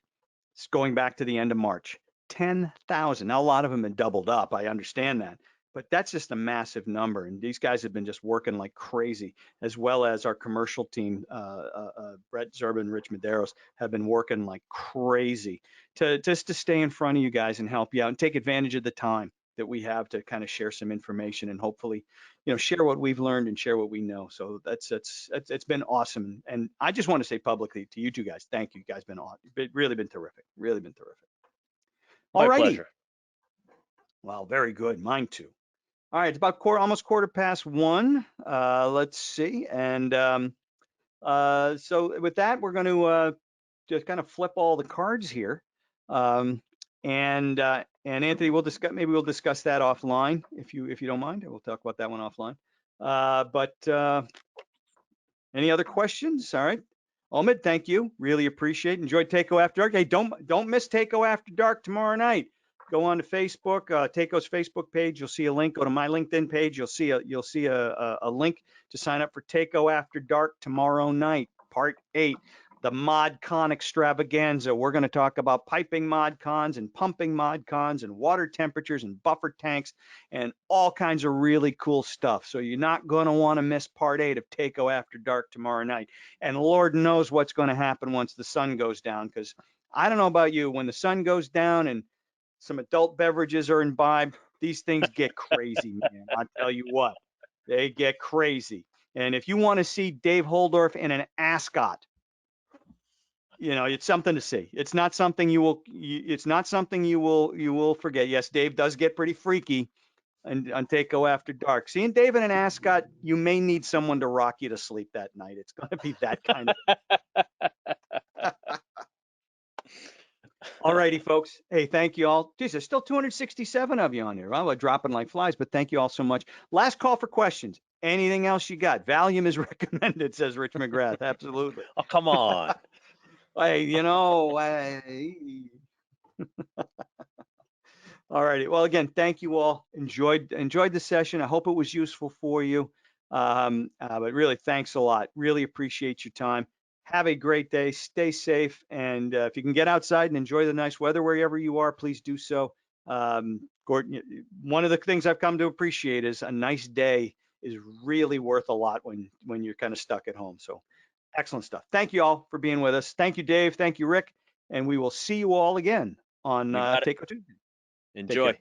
It's going back to the end of March. 10,000. Now a lot of them have doubled up. I understand that. But that's just a massive number. And these guys have been just working like crazy, as well as our commercial team, Brett Zerba and Rich Medeiros, have been working like crazy to stay in front of you guys and help you out and take advantage of the time that we have to kind of share some information and hopefully, share what we've learned and share what we know. So it's been awesome. And I just want to say publicly to you two guys, thank you. You guys been awesome. It's really been terrific. Really been terrific. All My righty. pleasure. Well, very good. Mine too. All right, it's about almost 1:15. Let's see. And so with that, we're going to just kind of flip all the cards here. And Anthony, maybe we'll discuss that offline if you don't mind. We'll talk about that one offline. But any other questions? All right. Omid, thank you. Really appreciate it. Enjoy TACO After Dark. Hey, don't miss TACO After Dark tomorrow night. Go on to Facebook, TACO's Facebook page. You'll see a link. Go to my LinkedIn page. You'll see a link to sign up for TACO After Dark tomorrow night, Part 8, the ModCon extravaganza. We're going to talk about piping ModCons and pumping ModCons and water temperatures and buffer tanks and all kinds of really cool stuff. So you're not going to want to miss Part 8 of TACO After Dark tomorrow night. And Lord knows what's going to happen once the sun goes down, because I don't know about you, when the sun goes down and some adult beverages are imbibed, these things get crazy, man. I'll tell you what, they get crazy. And if you want to see Dave Holdorf in an ascot, it's something to see. It's not something you will forget. Yes, Dave does get pretty freaky on TACO After Dark. Seeing Dave in an ascot, you may need someone to rock you to sleep that night. It's going to be that kind of. All righty, folks. Hey, thank you all. Geez, there's still 267 of you on here. Well, we're dropping like flies, but thank you all so much. Last call for questions. Anything else you got? Valium is recommended, says Rich McGrath. Absolutely. Oh, come on. Hey, all righty. Well, again, thank you all. Enjoyed the session. I hope it was useful for you. But really, thanks a lot. Really appreciate your time. Have a great day. Stay safe. And if you can get outside and enjoy the nice weather wherever you are, please do so. Gordon, one of the things I've come to appreciate is a nice day is really worth a lot when you're kind of stuck at home. So Excellent stuff. Thank you all for being with us. Thank you, Dave. Thank you, Rick. And we will see you all again on You got it. Take Tuesday. Take Enjoy. care.